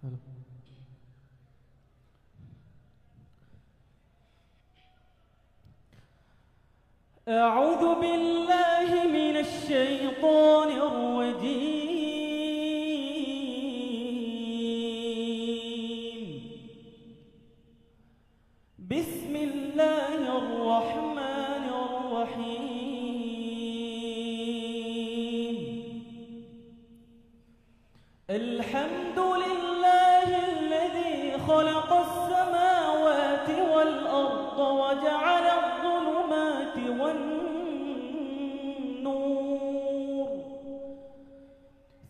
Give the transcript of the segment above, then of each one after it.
أعوذ بالله من الشيطان الرجيم بسم الله الرحمن الرحيم الحمد لله الذي خلق السماوات والأرض وجعل الظلمات والنور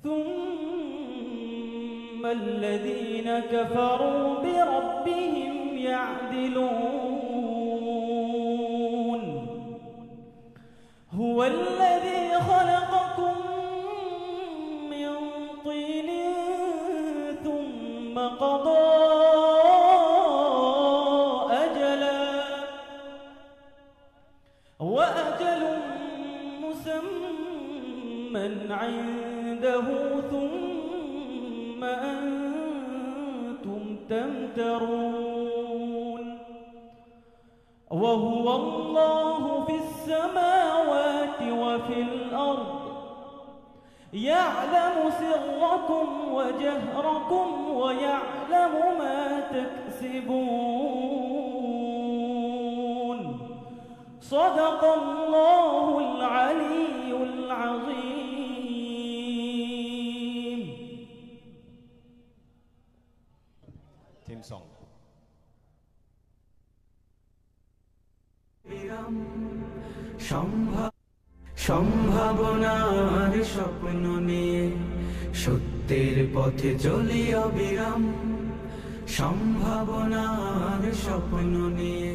ثم الذين كفروا بربهم يعدلون هو الذي خلقكم من طين ثم قضى وأجل مسمى عنده ثم أنتم تمترون وهو الله في السماوات وفي الأرض يعلم سركم وجهركم ويعلم ما تكسبون صدق الله العلي العظيم. Theme song. সম্ভাবনার স্বপ্ন নিয়ে সত্যের পথে চলি অবিরাম সম্ভাবনার স্বপ্ন নিয়ে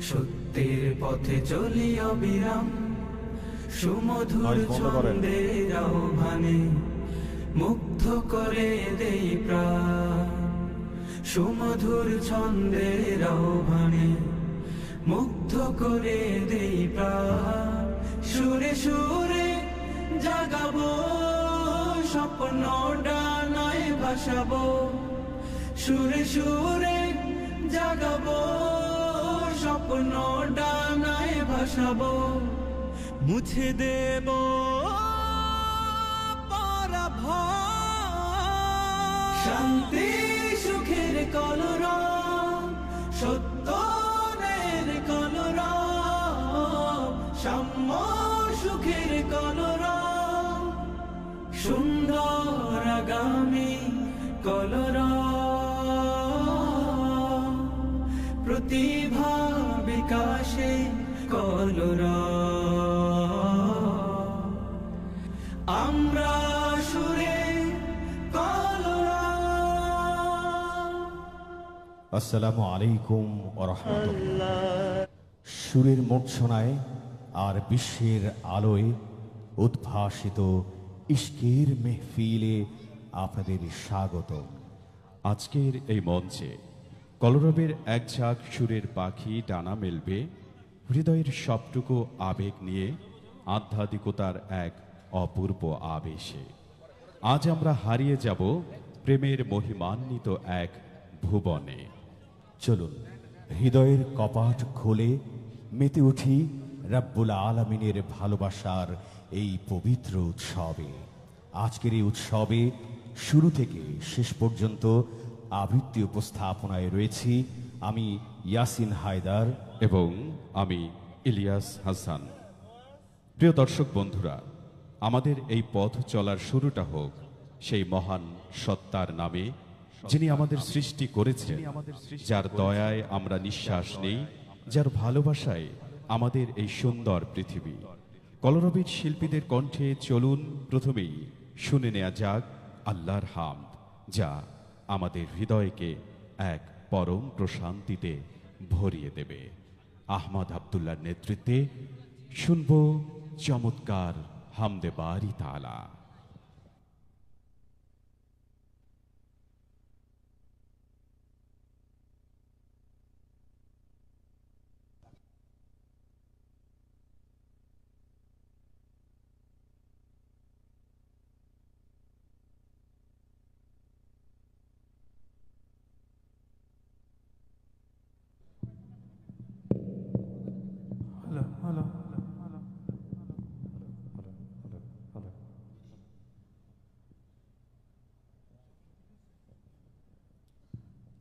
সত্যের পথে চলি অবিরাম সুমধুর ছন্দের আহ্বানে মুগ্ধ করে দেই প্রাণ সুমধুর ছন্দের আহ্বানে মুগ্ধ করে দেই প্রাণ সুরে সুরে জাগাবো স্বপ্ন ডানায় ভাসাবো সুরে সুরে জাগাবো স্বপ্ন ডানায় ভাসাবো মুছে দেব পরাভয় শান্তি সুখের কলরব সত্যের কলরব সাম্য সুখের কলরব সুন্দর আগামী কলরব প্রতিভা বিকাশে কলরব আমরা সুরে কলরব। আসসালামু আলাইকুম ওয়া রাহমাতুল্লাহ। সুরের মূর্ছনায় আর বিশ্বের আলোয় উদ্ভাসিত ইশকের মেহফিলে আপনাদের স্বাগত। আজকের এই মঞ্চে কলরবের এক ঝাঁক সুরের পাখি ডানা মেলবে হৃদয়ের সবটুকু আবেগ নিয়ে আধ্যাত্মিকতার এক অপূর্ব আবেশে। আজ আমরা হারিয়ে যাব প্রেমের মহিমান্বিত এক ভুবনে। চলুন হৃদয়ের কপাট খুলে মেতে উঠি রাব্বুল আলামিনের ভালোবাসার এই পবিত্র উৎসবে। আজকের এই উৎসবে শুরু থেকে শেষ পর্যন্ত আবৃত্তি উপস্থাপনায় রয়েছি আমি ইয়াসিন হায়দার এবং আমি ইলিয়াস হাসান। প্রিয় দর্শক বন্ধুরা, আমাদের এই পথ চলার শুরুটা হোক সেই মহান সত্তার নামে, যিনি আমাদের সৃষ্টি করেছেন, যার দয়ায় আমরা নিঃশ্বাস নেই, যার ভালোবাসায় আমাদের এই সুন্দর পৃথিবী। কলরবের শিল্পীদের কণ্ঠে চলুন প্রথমেই শুনে নেওয়া যাক আল্লাহর হামদ, যা আমাদের হৃদয়কে এক পরম প্রশান্তিতে ভরিয়ে দেবে। আহমদ আব্দুল্লাহর নেতৃত্বে শুনব চমৎকার হামদে বারি তাআলা।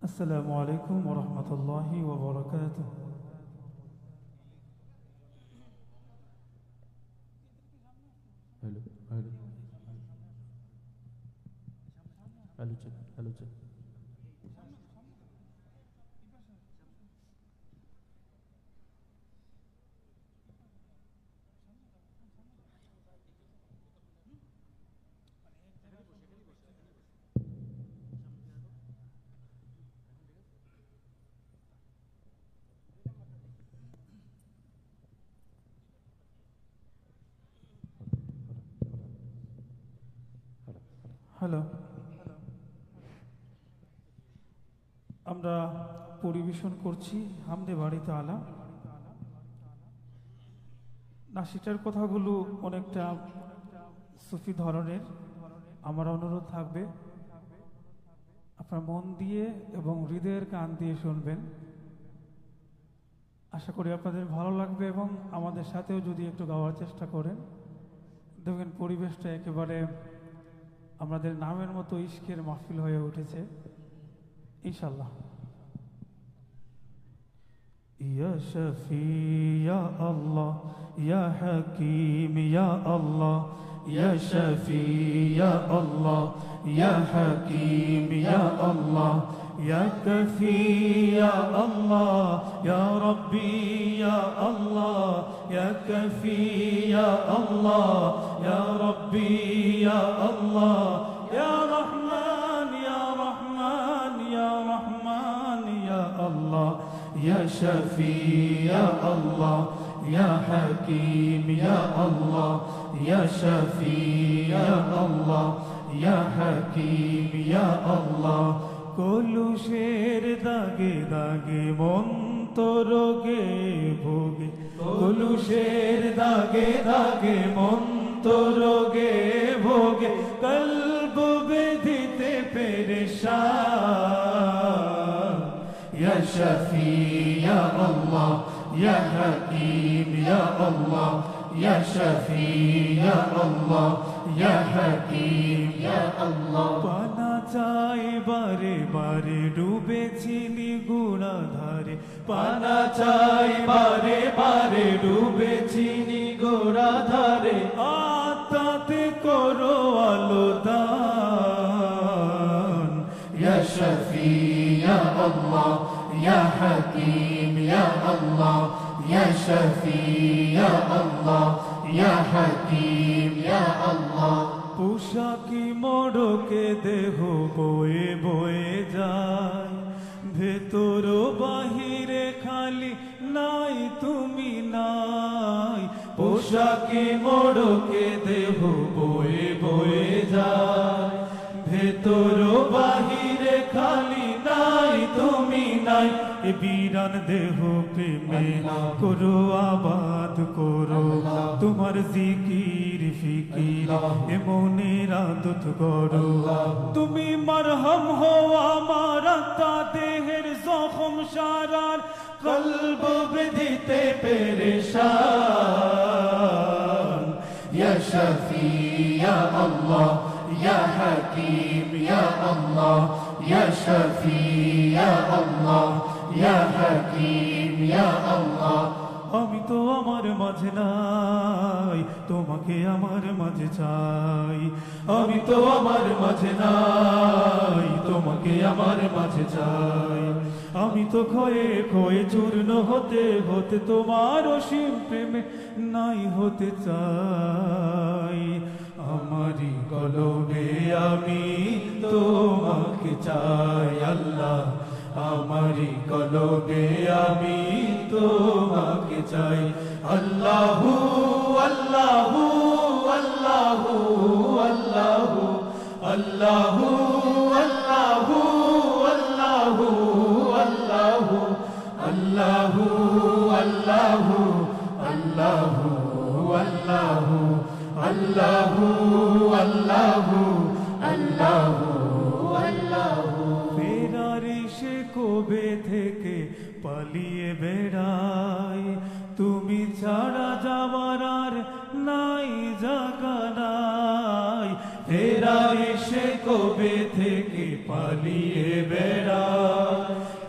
আসসালামু আলাইকুম ওয়া রাহমাতুল্লাহি ওয়া বারাকাতুহু। Hello hello hello check hello check. Hello, আমরা পরিবেশন করছি হামদে বাড়ি তাআলা। নাশিটার কথাগুলো অনেকটা সুফি ধরনের। আমার অনুরোধ থাকবে আপনার মন দিয়ে এবং হৃদয়ের কান দিয়ে শুনবেন। আশা করি আপনাদের ভালো লাগবে এবং আমাদের সাথেও যদি একটু গাওয়ার চেষ্টা করেন, দেখবেন পরিবেশটা একেবারে আমাদের নামের মতো ইশকের মাহফিল হয়ে উঠেছে ইনশাআল্লাহ। ইয়া শফি ইয়া আল্লাহ ইয়া হাকিম ইয়া আল্লাহ ইয়া শফি ইয়া আল্লাহ ইয়া হাকিম ইয়া আল্লাহ ইয়া কাফি ইয়া আল্লাহ ইয়া রব্বি ইয়া আল্লাহ ইয়া কাফি ইয়া আল্লাহ ইয়া রব্বি ইয়া আল্লাহ ইয়া রহমান ইয়া রহমান ইয়া রহমান ইয়া আল্লাহ ইয়া শফি ইয়া আল্লাহ ইয়া হাকিম ইয়া আল্লাহ ইয়া শফি ইয়া আল্লাহ ইয়া হাকিম ইয়া আল্লাহ। কলুষের দাগে দাগে মন তো রোগে ভোগে, কলুষের দাগে দাগে মন তো রোগে ভোগে, কলব বেধিতে পেরেশান। ইয়া শফি ইয়া আল্লাহ ইয়া হাকিম ইয়া আল্লাহ ইয়া শফি ইয়া আল্লাহ ইয়া হাকিম ইয়া আল্লাহ। পানা চাই বারে বারে ডুবেছি নিগুড়া ধারে, পানা চাই বারে বারে ডুবেছি নিগুড়া ধারে, আত্মাতে করো আলো দান। ইয়া শফি ইয়া আল্লাহ ইয়া হাকিম ইয়া আল্লাহ ইয়া শফি ইয়া আল্লাহ ইয়া হাকিম ইয়া আল্লাহ। পোশাকি মোড়কে দেহ বয়ে বয়ে যায়, ভেতর বাহিরে খালি নাই তুমি নাই। পোশাকি মোড়কে দেহ বয়ে বয়ে যায়, ভেতর বাহিরে খালি নাই তুমি নাই। এ বিরান দেহ প্রেমে করো আবাদ করো তোমার জিকির ফিকির, এ মনের আদত করো। তুমি মারহাম হো আমার আত্মা দেহের জখম সারার, কলব বেধিতে পেরেশান। ইয়া শফি ইয়া আল্লাহ ইয়া হাকিম ইয়া আল্লাহ ইয়া শফি ইয়া আল্লাহ ইয়া হাকিম ইয়া আল্লাহ। আমি তো আমার মাঝে নাই, তোমাকে আমার মাঝে চাই। আমি তো আমার মাঝে নাই, তোমাকে আমার মাঝে চাই। আমি তো ক্ষয়ে ক্ষয়ে চূর্ণ হতে হতে তোমার অসীম প্রেমে নাই হতে চাই। আমারি কলবে আমি তোমাকে চাই আল্লাহ, আমারি কলবে আমি তোমাকে চাই। আল্লাহু আল্লাহু আল্লাহু আল্লাহু আল্লাহু আল্লাহু আল্লাহু আল্লাহু আল্লাহু আল্লাহু আল্লাহু আল্লাহু আল্লাহু আল্লাহু আল্লাহু আল্লাহু। ফেরারি সে কবে থেকে পালিয়ে বেড়াই, তুমি ছাড়া যাবার আর নাই জায়গা নাই। এরা এসে কবে থেকে পালিয়ে বেড়ায়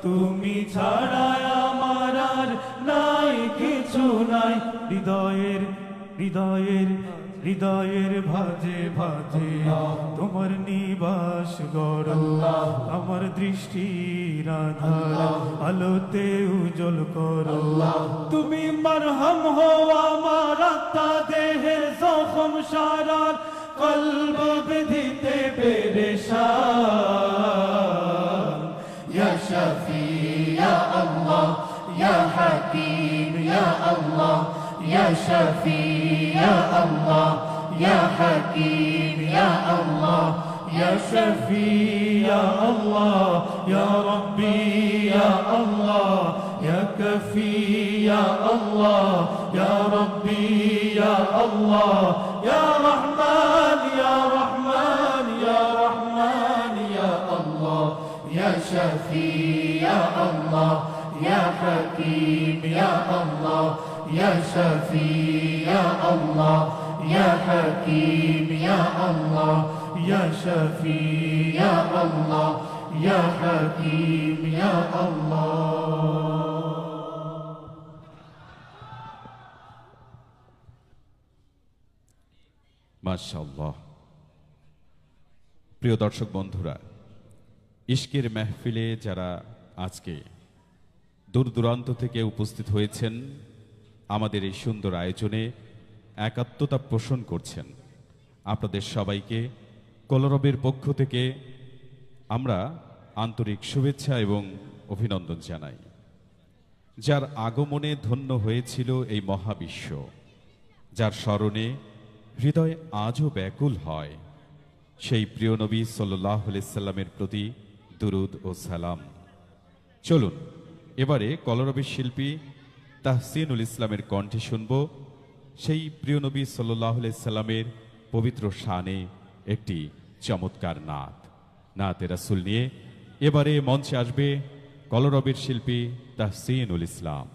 তুমি ছাড়া আমার আর নাই কিছু নাই হৃদয়ের হৃদয়ের হৃদয়ের ভাজে ভাজে তোমার নিবাস গড় আমার দৃষ্টির আধার আলোতে উজ্জ্বল করো তুমি মারহাম হো আমার আত্মা দেহের জখম সারার কলব বিধিতে পেরেশান ইয়া শাফি ইয়া আল্লাহ ইয়া হাকিম ইয়া আল্লাহ ইয়া শাফি ইয়া আল্লাহ ইয়া হাকিম ইয়া আল্লাহ ইয়া শাফি ইয়া আল্লাহ ইয়া রাব্বি ইয়া আল্লাহ ইয়া কাফি ইয়া আল্লাহ ইয়া রাব্বি ইয়া আল্লাহ ইয়া রহমান ইয়া রহমান ইয়া রহমান ইয়া আল্লাহ ইয়া শাফি ইয়া আল্লাহ ইয়া হাকিম ইয়া আল্লাহ ইয়া শাফি ইয়া আল্লাহ ইয়া হাকিম ইয়া আল্লাহ ইয়া শাফি ইয়া আল্লাহ ইয়া হাকিম ইয়া আল্লাহ মাশাআল্লাহ। প্রিয় দর্শক বন্ধুরা, ইশকের মেহফিলে যারা আজকে দূর দূরান্ত থেকে উপস্থিত হয়েছেন, আমাদের এই সুন্দর আয়োজনে একাত্মতা পোষণ করছেন, আপনাদের সবাইকে কলরবের পক্ষ থেকে আমরা আন্তরিক শুভেচ্ছা এবং অভিনন্দন জানাই। যার আগমনে ধন্য হয়েছিল এই মহাবিশ্ব, যার স্মরণে হৃদয় আজও ব্যাকুল হয়, সেই প্রিয় নবী সাল্লাল্লাহু আলাইহি সাল্লামের প্রতি দুরুদ ও সালাম। চলুন এবারে কলরবের শিল্পী তাহসিনুল ইসলামের কণ্ঠে শুনব সেই প্রিয় নবী সাল্লাল্লাহু আলাইহি সাল্লামের পবিত্র শানে একটি চমৎকার নাত, নাতে রাসূল নিয়ে এবারে মঞ্চে আসবে কলরবের শিল্পী তাহসিনুল ইসলাম।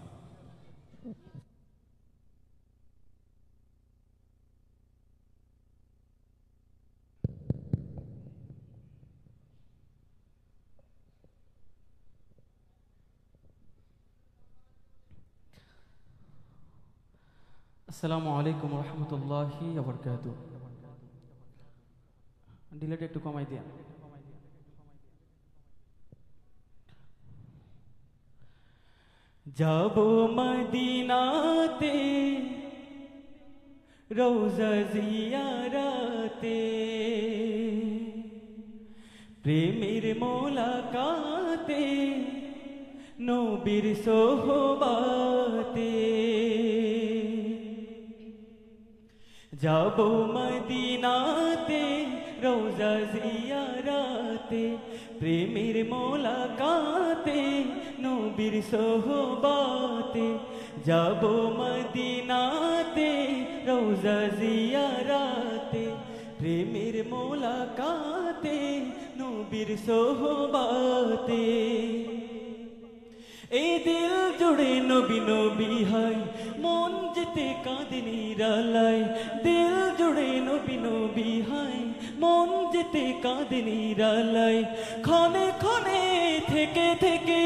আসসালামু আলাইকুম রহমতুল্লাহি ওয়া বারাকাতুহু। ডিলেট একটু কমাই দেন। যাব মদিনাতে রওজা জিয়ারাতে, প্রেমের মোলাকাতে নবীর সোহবাতে। যাব মদিনাতে রওজা জিয়ারাতে, প্রেমের মোলাকাতে নবীর সোহবাতে। যাব মদিনাতে রওজা জিয়ারাতে, প্রেমের মোলাকাতে নবীর সোহবাতে। এই দিল জুড়ে নবী নবী হয়, মন যেতে কাঁদে নিরালায়। দিল জুড়ে নবী নবী হয়, মন যেতে কাঁদে নিরালায়। ক্ষণে ক্ষণে থেকে থেকে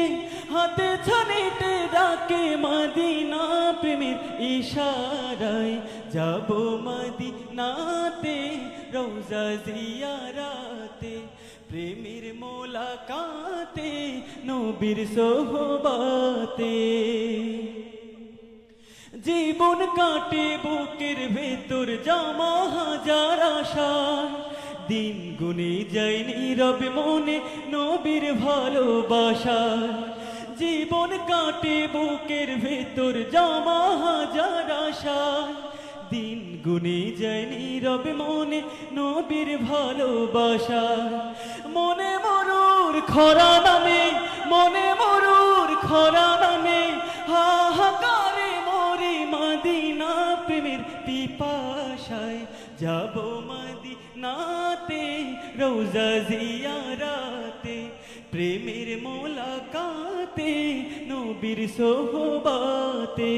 হাতে ছানিতে ডাকে মদিনা প্রেমের ইশারায়। যাব মদিনাতে রওজা জিয়ারাতে, প্রেমের মোলাকাতে নবীর সোহবাতে। জীবন কাটে বুকের ভেতর জমা হাজার আশা, দিন গুনে যায় নীরবে মনে নবীর ভালোবাসা। জীবন কাটে বুকের ভেতর জমা হাজার আশা, দিন গুনে যায় নীরবে মনে নবীর ভালোবাসা। মনে মরুর খরা নামে, মনে মরুর খরা নামে, হাহাকারে মরে মদিনা প্রেমের পিপাসায়। যাব মদিনাতে রওজা জিয়ারাতে, প্রেমের মোলাকাতে নবীর সোহবাতে।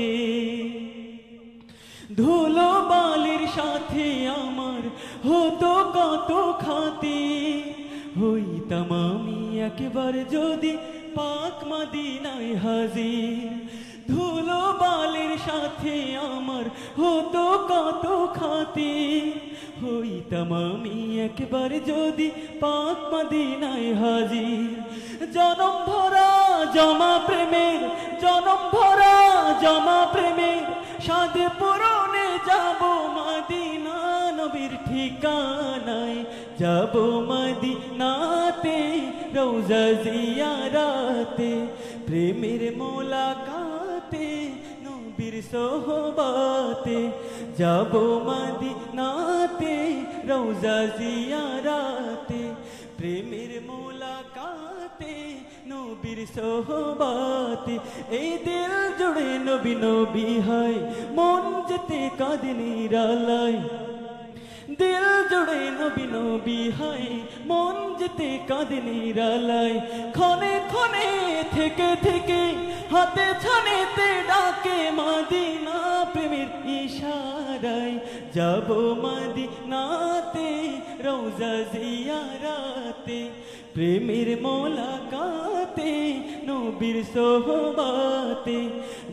ধুলো বালির সাথে আমার হতো কত খাতির, হইতাম আমি একবার যদি পাক মদিনায় হাজির। ধুলো বালির সাথে আমার হতো কত খাতির, হইতাম আমি একবার যদি পাক মদিনায় হাজির। জনম ভরা জমা প্রেমের, জনম ভরা জমা প্রেমের সাধে পূরণে যাব মদিনা নবীর ঠিকানায়, যাব মদিনাতে রওজা জিয়ারাতে, প্রেমের মোলাকাতে নবীর সোহবাতে, যাব মদিনাতে রওজা জিয়ারাতে, প্রেমের মোলাকাতে নবীর সোহবাতে। এই দিল জুড়ে নবী নবী হয়, মন যেতে কাঁদে নিরালায়। দিল জুড়ে নবী নবী হয়, মন যেতে কাঁদে নিরালায়। ক্ষণে ক্ষণে থেকে থেকে হাতে ছানেতে ডাকে মদিনা প্রেমের ইশারায়, যাব মদিনাতে রওজা জিয়ারাতে, প্রেমের মোলাকাতে নবীর সোহবাতে,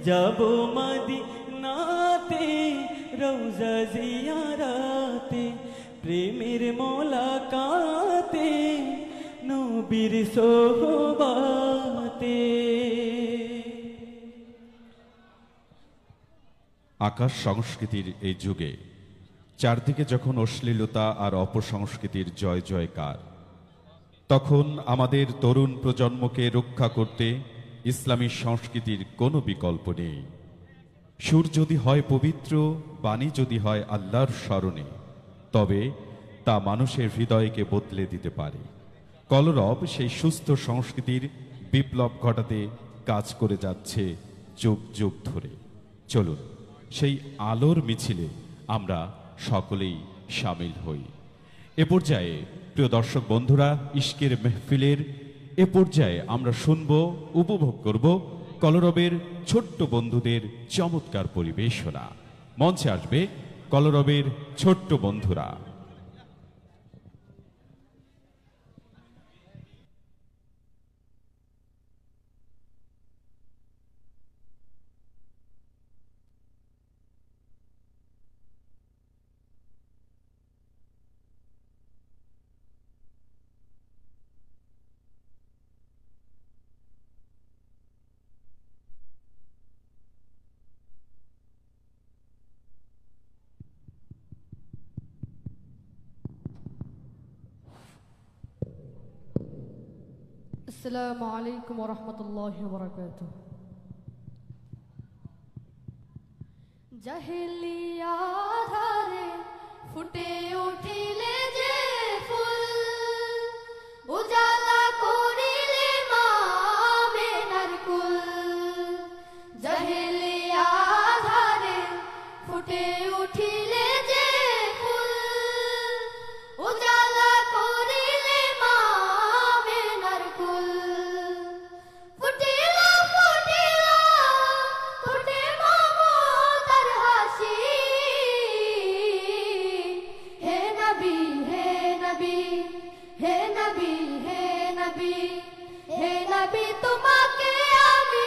যাব মদিনাতে রওজা জিয়ারাতে, প্রেমের মোলাকাতে নবীর সোহবাতে। আকাশ সংস্কৃতির এই যুগে চারদিকে যখন অশ্লীলতা আর অপসংস্কৃতির জয় জয়কার, তখন আমাদের তরুণ প্রজন্মকে রক্ষা করতে ইসলামী সংস্কৃতির কোনো বিকল্প নেই। সুর যদি হয় পবিত্র, বাণী যদি হয় আল্লাহর স্মরণে, তবে তা মানুষের হৃদয়কে বদলে দিতে পারে। কলরব সেই সুস্থ সংস্কৃতির বিপ্লব ঘটাতে কাজ করে যাচ্ছে যুগ যুগ ধরে। চলুন সেই আলোর মিছিলে আমরা সকলেই সামিল হই। এ পর্যায়ে প্রিয় দর্শক বন্ধুরা, ইশকের মেহফিলের এ পর্যায়ে আমরা শুনব, উপভোগ করব কলরবের ছোট্ট বন্ধুদের চমৎকার পরিবেশনা। মঞ্চে আসবে কলরবের ছোট্ট বন্ধুরা। السلام عليكم ورحمة الله وبركاته. জাহেলিয়া ধারে ফুটে উঠিলে যে ফুল, উজালা করিলে মা আমেনার কুল। জাহেলিয়া ধারে ফুটে উঠিলে যে ফুল, উজালা করিলে মা আমেনার কুল। ফুটিলা ফুটিলা ফুটে মমতার হাসি, হে নবী হে নবী হে নবী হে নবী হে নবী তোমাকে আমি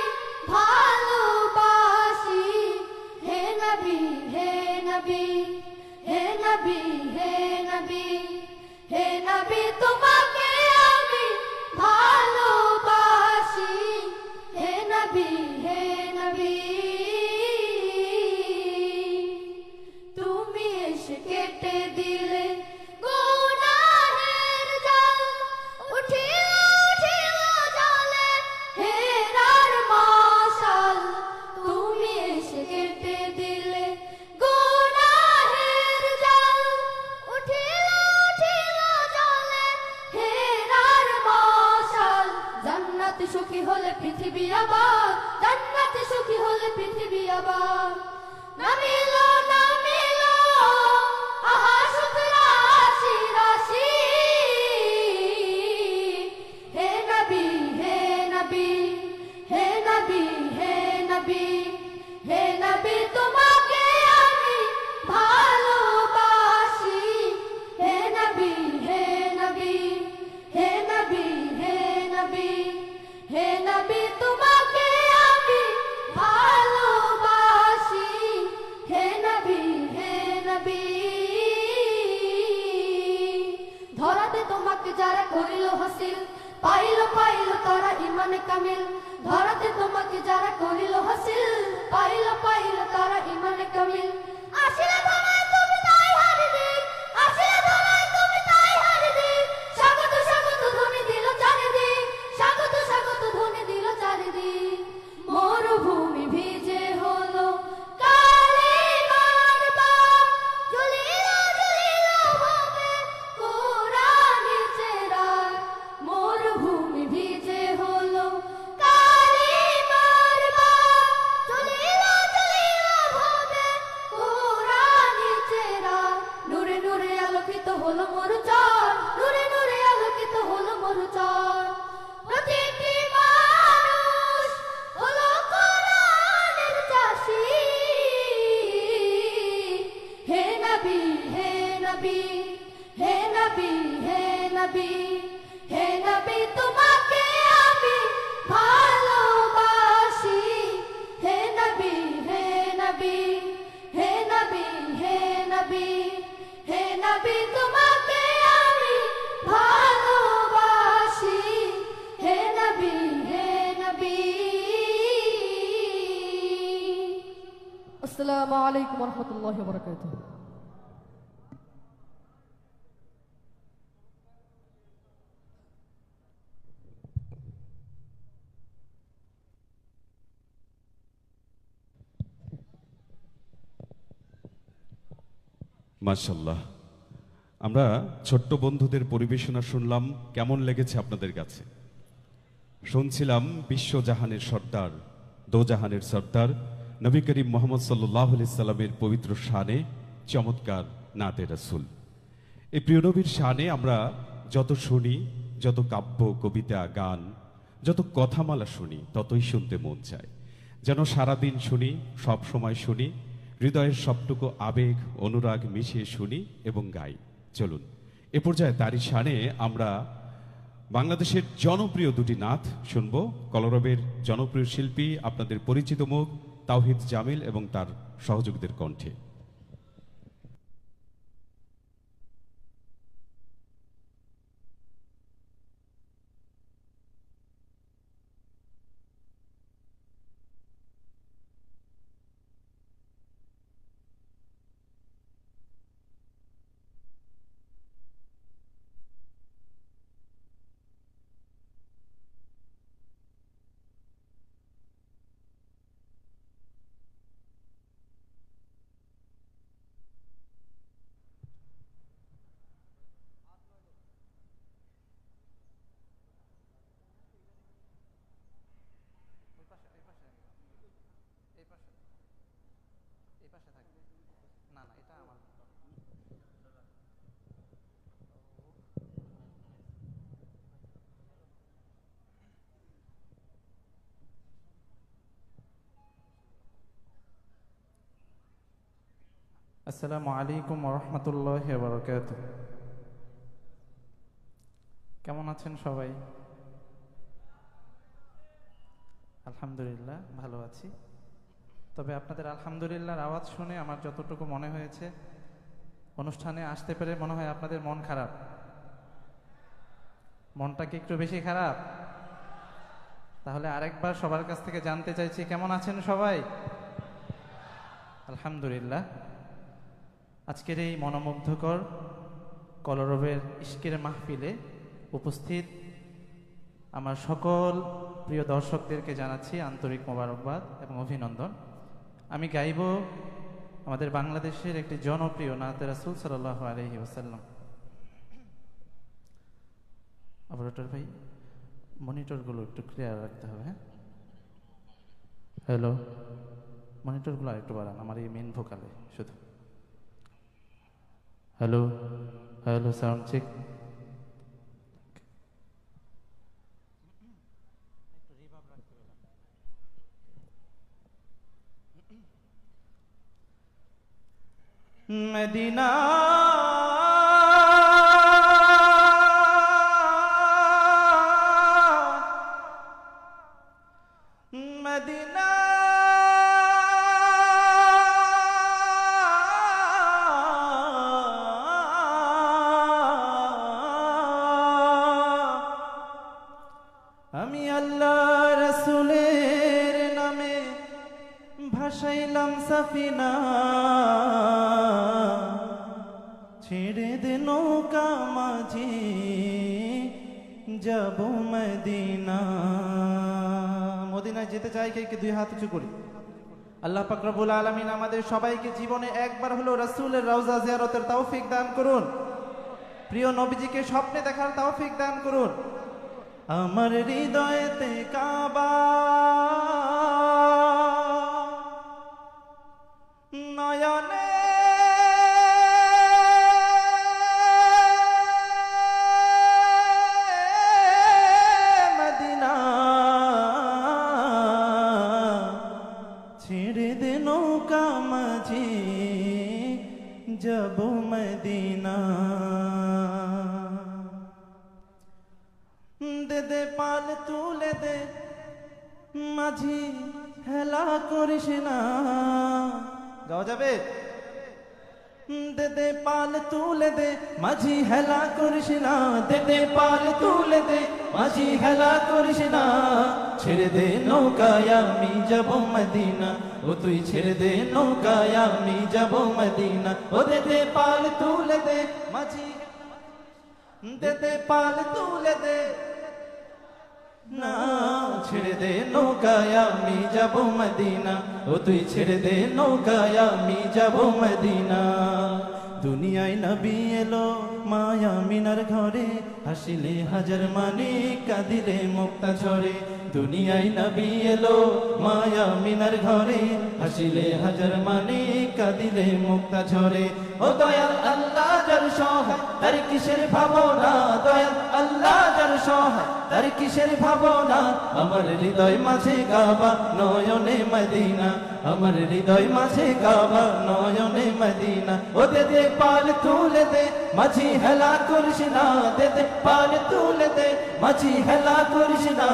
ভালোবাসি। হে নবী হে নবী হে নবী হে নবী হে নবী তোমাকে আমি ভালোবাসি। হে নবী হে নবী তুমি এসে কেটে দিলে গুনাহের জাল, উঠিল উঠিল জালে হেরার মশাল। তুমি এসে কেটে দিলে গুনাহের জাল, উঠিল উঠিল জালে হেরার মশাল। জান্নাতে সুখী হলে পৃথিবী আবার, জান্নাতে সুখী হলে পৃথিবী আবার। নামিলো নামিলো আহা সুখ রাশি রাশি, হে নবী হে নবী হে নবী হে নবী হে নবী তোমাকে আমি তোমাকে যারা করিল হাসিল, পাইল পাইল তারা ইমানে কামিল। ধরাতে তোমাকে যারা করিল হাসিল, পাইল পাইল তারা ইমানে কামিল। আসিলে ধরায় তুমি তাই হারি দিক, আসিলে ধরায় তুমি তাই হারি দিক। স্বাগত স্বাগত ধ্বনি দিল চারিদিক, স্বাগত স্বাগত ধ্বনি দিল চারিদিক। মরুভূমি ভিজে হলো কালিমার বাগ, জ্বলিল জ্বলিল হবে কোরআনের চেরাগ। মরুভূমি ভিজে হলো কালিমার বাগ, জ্বলিল জ্বলিল হবে কোরআনের চেরাগ। নূরে নূরে আলোকিত হলো মরুচর, নূরে নূরে আলোকিত হলো মরুচর। প্রতিটি মানুষ হলো কোরআনের চাষী। হে নবী হে নবী হে নবী হে নবী হে নবী, তোমাকে আমি ভালোবাসি। হে নবী হে নবী হে নবী হে নবী হে নবী, তোমাকে আমি ভালোবাসি। হে নবী হে নবী। আসসালামু আলাইকুম ওয়া রাহমাতুল্লাহি ওয়া বারাকাতুহু। মাশাল্লাহ, আমরা ছোট্ট বন্ধুদের পরিবেশনা শুনলাম। কেমন লেগেছে আপনাদের কাছে? শুনছিলাম বিশ্বজাহানের সর্দার, দোজাহানের সর্দার নবী করিম মোহাম্মদ সাল্লাল্লাহু আলাইহি সাল্লামের পবিত্র শানে চমৎকার নাতে রাসূল। এই প্রিয় নবীর শানে আমরা যত শুনি, যত কাব্য কবিতা গান, যত কথামালা শুনি, ততই শুনতে মন চায়। যেন সারাদিন শুনি, সব সময় শুনি, হৃদয়ের সবটুকু আবেগ অনুরাগ মিশিয়ে শুনি এবং গাই। চলুন এ পর্যায়ে তারই শানে আমরা বাংলাদেশের জনপ্রিয় দুটি নাত শুনব। কলরবের জনপ্রিয় শিল্পী, আপনাদের পরিচিত মুখ তাওহিদ জামিল এবং তার সহযোগীদের কণ্ঠে। আসসালামু আলাইকুম ওয়া রাহমাতুল্লাহি ওয়া বারাকাতুহু। কেমন আছেন সবাই? আলহামদুলিল্লাহ ভালো আছি। তবে আপনাদের আলহামদুলিল্লাহর আওয়াজ শুনে আমার যতটুকু মনে হয়েছে, অনুষ্ঠানে আসতে পেরে মনে হয় আপনাদের মন খারাপ। মনটা কি একটু বেশি খারাপ? তাহলে আরেকবার সবার কাছ থেকে জানতে চাইছি, কেমন আছেন সবাই? আলহামদুলিল্লাহ। আজকের এই মনোমুগ্ধকর কলরবের ইশকের মাহফিলে উপস্থিত আমার সকল প্রিয় দর্শকদেরকে জানাচ্ছি আন্তরিক মোবারকবাদ এবং অভিনন্দন। আমি গাইব আমাদের বাংলাদেশের একটি জনপ্রিয় নাতে রাসূল সাল্লাল্লাহু আলাইহি ওয়াসাল্লাম। অপারেটর ভাই, মনিটরগুলো একটু ক্লিয়ার রাখতে হবে। হ্যাঁ, হ্যালো, মনিটরগুলো আরেকটু বাড়ান আমার এই মেন ভোকালে শুধু। Hello hello, sound check. Madina Madina সাফিনা ছেড়ে দে নৌকা মাঝি যাব মদিনা। মদিনায় যেতে চাই কে কে দুই হাত উঁচু করি। আল্লাহ পাক রব্বুল আলামিন আমাদের সবাইকে জীবনে একবার হলো রাসূলের রওজা জিয়ারতের তৌফিক দান করুন। প্রিয় নবীজিকে স্বপ্নে দেখার তৌফিক দান করুন। আমার হৃদয়েতে কাবা নয়নে মদিনা ছেড়ে দে নৌকা মাঝি যাব মদিনা। দে দে পাল তুলে দে মাঝি হেলা করিস না। গাওয়া যাবে? দে দে পাল তুলে দে মাঝি হেলা করিস না। দে দে পাল তুলে দে মাঝি হেলা করিস না। ছেড়ে দে নৌকায় আমি যাব মদিনা। ও তুই ছেড়ে দে নৌকায় আমি যাব মদিনা। ও দে দে পাল তুলে দে মাঝি দে দে পাল তুলে দে না। ছেড়ে দে নৌকায় আমি যাব মদিনা। ও তুই ছেড়ে দে নৌকায় আমি যাব মদিনা। দুনিয়ায় নবী এলো মায়া মিনার ঘরে হাসিলে হাজার মানে কাঁদিলে মুক্তা ঝরে। দুনিয়ায় নবী এলো মায়া মিনার ঘরে হাসিলে হাজার মানে কাঁদিলে মুক্তা ঝরে। ও দয়াল আল্লাহ যার সহায় তার কিসের ভাবনা। দয়াল আল্লাহ যার সহায় তার কিসের ভাবনা। আমার হৃদয় মাঝে কাবা নয়নে মদিনা। আমার হৃদয় মাঝে কাবা নয়নে মদিনা। ও দে দে পাল তুলে দে মাঝি হেলা করিস না। দে দে পাল তুলে দে মাঝি হেলা করিস না।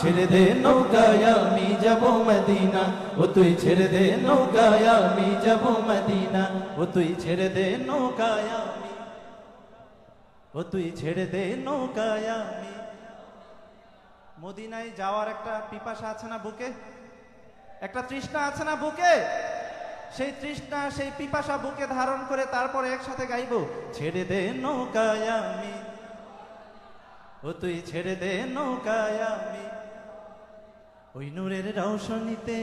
ছেড়ে দে নৌকায় আমি যাব মদিনা। ও তুই ছেড়ে দে নৌকায় আমি যাব মদিনা। ও তুই ছেড়ে দে নৌকায় আমি। ও তুই ছেড়ে দে নৌকায় আমি। মদিনায় যাওয়ার একটা পিপাসা আছে না বুকে? একটা তৃষ্ণা আছে না বুকে? সেই তৃষ্ণা সেই পিপাসা বুকে ধারণ করে তারপরে একসাথে গাইবো ছেড়ে দে নৌকায় আমি। ও তুই ছেড়ে দে নৌকায় আমি। ওই নূরের রৌশনীতে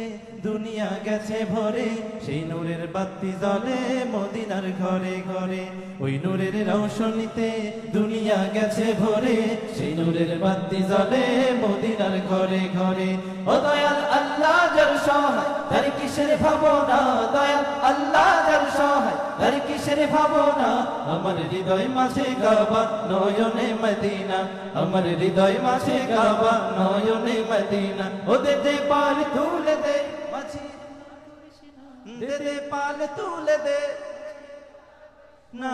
দুনিয়া গেছে ভরে সেই নূরের বাতি জ্বলে মদিনার ঘরে ঘরে। ওই নূরের রৌশনীতে দুনিয়া গেছে ভরে সেই নূরের বাতি জ্বলে মদিনার ঘরে ঘরে। ও দয়াল আল্লাহ যার সহায় তার কিসের ভাবনা। দয়াল আল্লাহ যার সহায় তার কিসের ভাবনা। আমার হৃদয় মাঝে কাবা নয়নে মদিনা। আমার হৃদয় মাঝে কাবা নয়নে মদিনা। ও দে দে পাল তুলে দে মাঝি দে দে পাল তুলে দে না।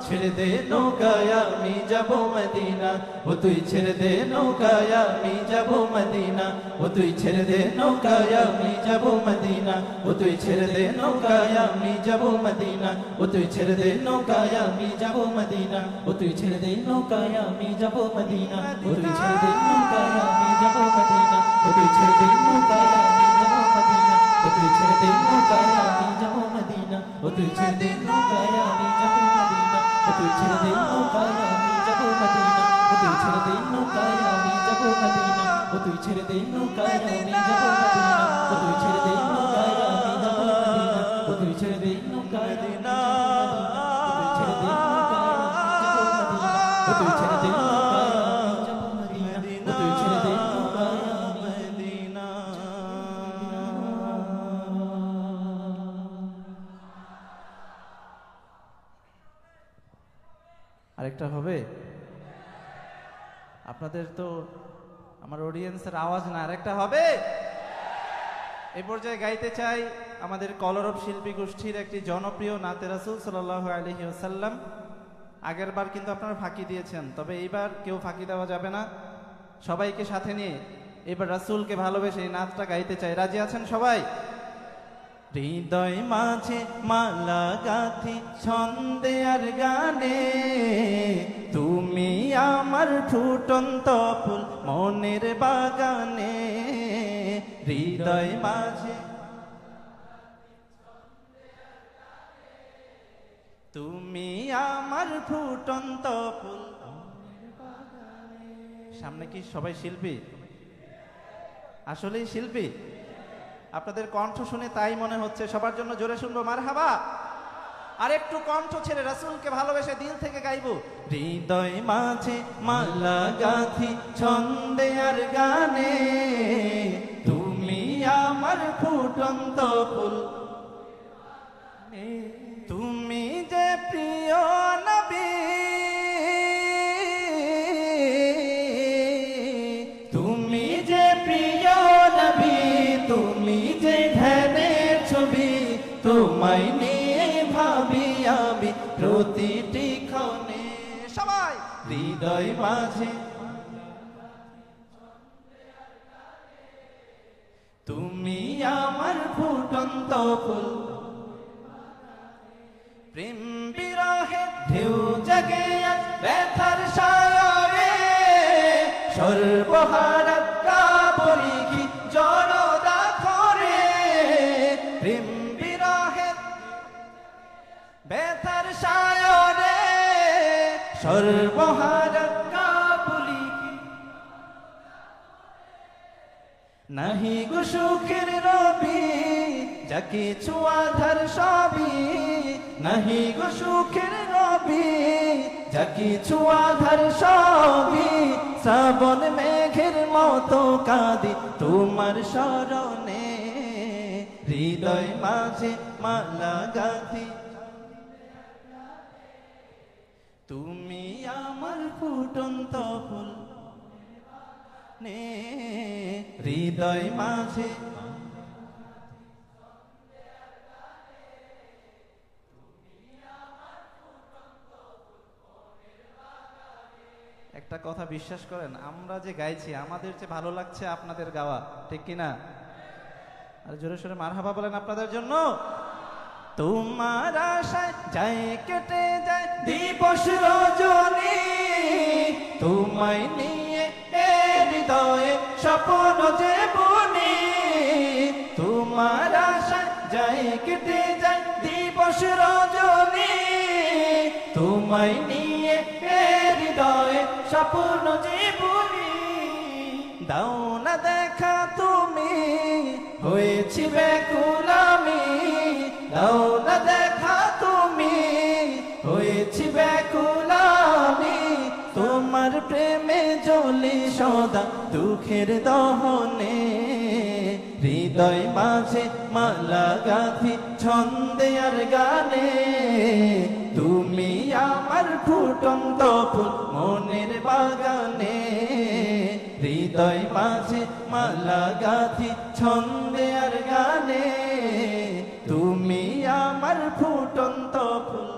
ছেড়ে দে নৌকায় আমি যাব মদিনা। ও তুই ছেড়ে দে নৌকায় আমি যাব মদিনা। ও তুই ছেড়ে দে নৌকায় আমি যাব মদিনা। ও তুই ছেড়ে দে নৌকায় আমি যাব মদিনা। ও তুই ছেড়ে দে নৌকায় আমি যাব মদিনা। ও তুই ছেড়ে দে নৌকায় আমি যাব মদিনা। ও তুই ছেড়ে দে নৌকায় আমি যাব মদিনা। ও তুই ছেড়ে দে নৌকায় আমি যাব মদিনা। ও তুই ছেড়ে দে নৌকায় আমি যাব মদিনা। ও তুই ছেড়ে দে নৌকায় আমি যাব মদিনা। ও তুই ছেড়ে দে নৌকায় আমি যাব মদিনা। ও তুই ছেড়ে দে নৌকায় আমি যাব মদিনা। ও তুই ছেড়ে দে নৌকায় আমি যাব মদিনা। ও তুই ছেড়ে দে নৌকায় আমি যাব মদিনা। ও তুই ছেড়ে দে নৌকায় মদিনা। ও তুই ছেড়ে দে নৌকায় আমি যাব মদিনা। ও তুই ছেড়ে দে নৌকায় আমি যাব মদিনা। ও তুই ছেড়ে দে নৌকায় আমি মদিনা। আরেকটা হবে? আপনাদের তো আমার অডিয়েন্সের আওয়াজ না, আরেকটা হবে? এই পর্যায়ে গাইতে চাই আমাদের কলরব শিল্পী গোষ্ঠীর একটি জনপ্রিয় নাতে রাসূল সাল্লাল্লাহু আলাইহি ওয়াসাল্লাম। আগের বার কিন্তু আপনারা ফাঁকি দিয়েছেন, তবে এইবার কেউ ফাঁকি দেওয়া যাবে না। সবাইকে সাথে নিয়ে এবার রাসূলকে ভালোবেসে এই নাচটা গাইতে চাই। রাজি আছেন সবাই? হৃদয় মাঝে মালা গাথি ছন্দে আর গানে তুমি আমার ফুটন্ত ফুল মনের বাগানে। হৃদয় মাঝে তুমি আমার ফুটন্ত ফুল। সামনে কি সবাই শিল্পী? আসলেই শিল্পী? আপনাদের কণ্ঠ শুনে তাই মনে হচ্ছে। সবার জন্য জোরে শুনবো মারহাবা। আর একটু কণ্ঠ ছেড়ে রাসূলকে ভালোবেসে দিল থেকে গাইবো। হৃদয় মাঝে মালা গাঁথি ছন্দে আর গানে, তুমি আমার ফুটন্ত ফুল। তুমি যে প্রিয় নবী, তুমি যে প্রিয় নবী, তুমি যে ধ্যানের ছবি, তোমায় নিয়ে ভাবি আমি প্রতিটি ক্ষণে। সবাই হৃদয় মাঝে তুমি আমার ফুটন্ত ফুল। প্রেম বিরহে ঢেউ জাগে আজ ব্যথার সায়রে, সর্বহারা কাবরি কি জড়দা করে। প্রেম বিরহে ব্যথার সায়রে, সর্বহারা কাবরি কি নাহি গো সুখের রবি, যা কিছু আধার সবই। নাহি গো সুখের রবি, যা কিছু আধার সবই। শ্রাবণ মেঘের মতো কাঁদি তোমার শরণে, হৃদয় মাঝে মালা গাঁথি তুমি আমার ফুটন্ত ফুল। হৃদয় মাঝে একটা কথা বিশ্বাস করেন, আমরা যে গাইছি আমাদের যে ভালো লাগছে আপনাদের গাওয়া, ঠিক কিনা? আর জোরে সোরে মারহাবা বলেন আপনাদের জন্য। তোমার আশায় যায় কেটে যায় দিবস রজনী, তোমায় নিয়ে হৃদয়ে স্বপ্ন যে বুনি। তোমার আশায় যায় কেটে যায় দিবস রজনী, তোমায় নিয়ে হৃদয়ে স্বপ্ন যে বুনি। দাও না দেখা তুমি হয়েছি ব্যাকুল আমি, দাও না দেখা তুমি হয়েছি ব্যাকুল আমি। তোমার প্রেমে জ্বলি সদা দুঃখের দহনে, হৃদয় মাঝে মালা গাঁথি ছন্দে আর গানে। তুমি আমার ফুটন্ত ফুল মনের বাগানে, হৃদয় মাঝে মালা গাঁথি ছন্দে আর গানে। তুমি আমার ফুটন্ত ফুল।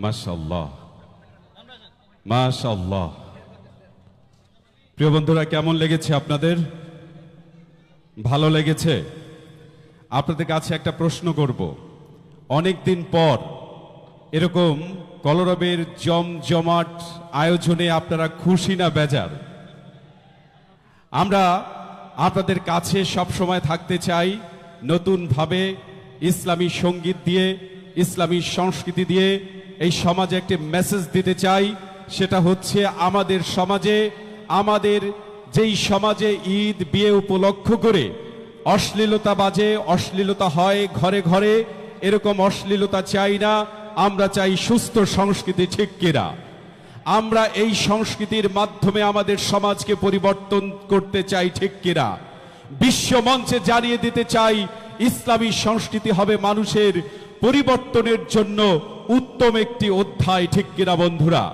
মাশাআল্লাহ, মাশাআল্লাহ। প্রিয় বন্ধুরা, কেমন লেগেছে আপনাদের? ভালো লেগেছে? আপনাদের কাছে একটা প্রশ্ন করব। অনেক দিন পর এরকম কলরবের জমজমাট আয়োজনে আপনারা খুশি না বেজার? আমরা আপনাদের কাছে সব সময় থাকতে চাই, নতুনভাবে ইসলামী সঙ্গীত দিয়ে, ইসলামী সংস্কৃতি দিয়ে এই সমাজে একটি মেসেজ দিতে চাই। সেটা হচ্ছে আমাদের সমাজে, আমাদের যেই সমাজে ঈদ বিয়ে উপলক্ষ করে অশ্লীলতা বাজে, অশ্লীলতা হয় ঘরে ঘরে, এরকম অশ্লীলতা চাই না। আমরা চাই সুস্থ সংস্কৃতি, ঠিক কিনা? আমরা এই সংস্কৃতির মাধ্যমে আমাদের সমাজকে পরিবর্তন করতে চাই, ঠিক কিনা? বিশ্ব মঞ্চে জানিয়ে দিতে চাই ইসলামী সংস্কৃতি হবে মানুষের পরিবর্তনের জন্য উত্তম একটি অধ্যায়, ঠিক কিনা বন্ধুরা?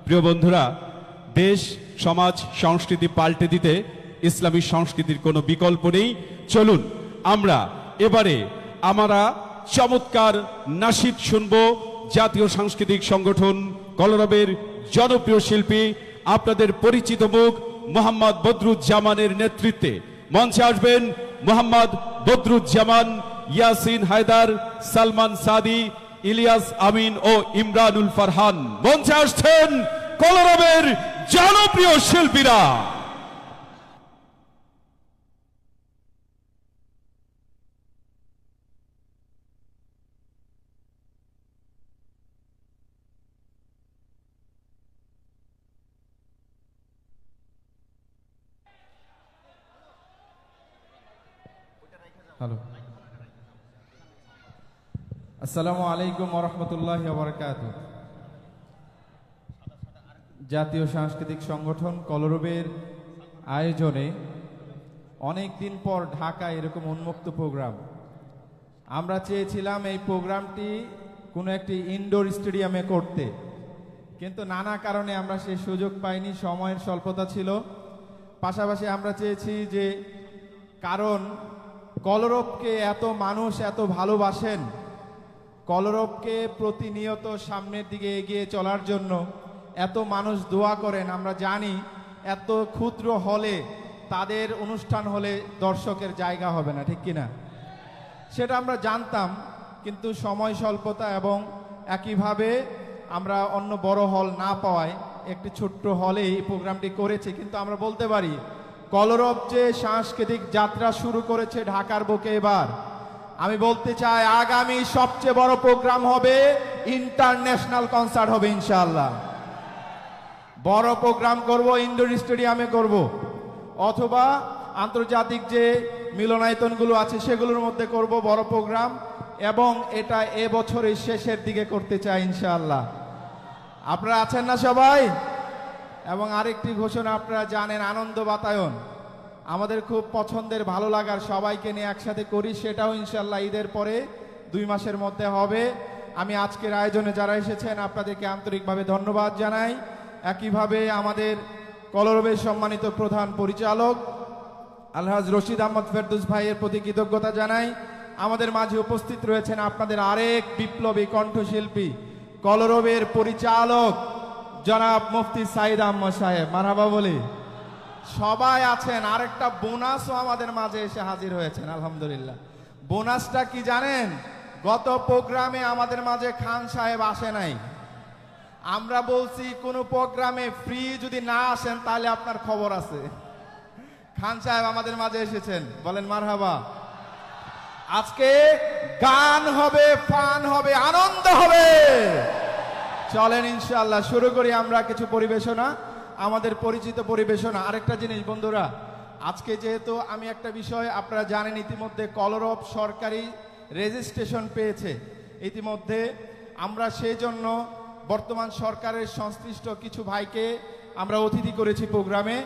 প্রিয় বন্ধুরা, দেশ সমাজ সংস্কৃতি পাল্টে দিতে ইসলামী সংস্কৃতির কোনো বিকল্প নেই। চলুন আমরা এবারে আমরা চমৎকার নাশিদ শুনব। জাতীয় সাংস্কৃতিক সংগঠন কলরবের জনপ্রিয় শিল্পী, আপনাদের পরিচিত মুখ মোহাম্মদ বদরুজ্জামানের নেতৃত্বে মঞ্চে আসবেন মোহাম্মদ বদরুজ্জামান, ইয়াসিন হায়দার, সালমান সাদি, ইলিয়াস আমিন ও ইমরানুল ফারহান। মঞ্চে আসছেন কলরবের জনপ্রিয় শিল্পীরা। হ্যালো, আসসালামু আলাইকুম ওয়া রাহমাতুল্লাহি ওয়া বারাকাতুহু। জাতীয় সাংস্কৃতিক সংগঠন কলরবের আয়োজনে অনেক দিন পর ঢাকায় এরকম উন্মুক্ত প্রোগ্রাম। আমরা চেয়েছিলাম এই প্রোগ্রামটি কোনো একটি ইনডোর স্টেডিয়ামে করতে, কিন্তু নানা কারণে আমরা সেই সুযোগ পাইনি, সময়ের স্বল্পতা ছিল। পাশাপাশি আমরা চেয়েছি যে, কারণ কলরবকে এত মানুষ এত ভালোবাসেন, কলরবকে প্রতিনিয়ত সামনের দিকে এগিয়ে চলার জন্য এত মানুষ দোয়া করেন। আমরা জানি এত ক্ষুদ্র হলে তাদের অনুষ্ঠান হলে দর্শকের জায়গা হবে না, ঠিক কিনা? সেটা আমরা জানতাম, কিন্তু সময় স্বল্পতা এবং একইভাবে আমরা অন্য বড় হল না পাওয়ায় একটি ছোট্ট হলে এই প্রোগ্রামটি করেছি। কিন্তু আমরা বলতে পারি কলরব যে সাংস্কৃতিক যাত্রা শুরু করেছে ঢাকার বুকে, এবার আমি বলতে চাই আগামী সবচেয়ে বড় প্রোগ্রাম হবে ইন্টারন্যাশনাল কনসার্ট হবে ইনশাআল্লাহ। বড় প্রোগ্রাম করব, ইনডোর স্টেডিয়ামে করব, অথবা আন্তর্জাতিক যে মিলনায়তনগুলো আছে সেগুলোর মধ্যে করব বড় প্রোগ্রাম, এবং এটা এবছরের শেষের দিকে করতে চাই ইনশাআল্লাহ। আপনারা আছেন না সবাই? এবং আরেকটি ঘোষণা আপনারা জানেন, আনন্দ বাতায়ন আমাদের খুব পছন্দের, ভালো লাগার, সবাইকে নিয়ে একসাথে করি, সেটাও ইনশাআল্লাহ ঈদের পরে 2 মাসের মধ্যে হবে। আমি আজকের আয়োজনে যারা এসেছেন আপনাদেরকে আন্তরিকভাবে ধন্যবাদ জানাই। একইভাবে আমাদের কলরবের সম্মানিত প্রধান পরিচালক আলহাজ রশিদ আহমদ ফেরদৌস ভাইয়ের প্রতি কৃতজ্ঞতা জানাই। আমাদের মাঝে উপস্থিত রয়েছেন আপনাদের আরেক বিপ্লবী কণ্ঠশিল্পী, কলরবের পরিচালক জনাব মুফতি সাইদ আহমদ সাহেব, মারহাবা বলি। সবাই আছেন। আরেকটা বোনাসও আমাদের মাঝে এসে হাজির হয়েছেন, আলহামদুলিল্লাহ। বোনাসটা কি জানেন? গত প্রোগ্রামে আমাদের মাঝে খান সাহেব আসে নাই। আমরা বলছি কোনো প্রোগ্রামে ফ্রি যদি না আসেন তাহলে আপনার খবর আছে। খান সাহেব আমাদের মাঝে এসেছেন, বলেন মারহাবা। আজকে গান হবে, ফান হবে, আনন্দ হবে। চলেন ইনশাআল্লাহ শুরু করি আমরা কিছু পরিবেশনা, আমাদের পরিচিত পরিবেশনা। আরেকটা জিনিস বন্ধুরা, আজকে যেহেতু আমি একটা বিষয় আপনারা জানেন, ইতিমধ্যে কলরব সরকারি রেজিস্ট্রেশন পেয়েছে ইতিমধ্যে। আমরা সেই জন্য বর্তমান সরকারের সংশ্লিষ্ট কিছু ভাইকে আমরা অতিথি করেছি প্রোগ্রামে,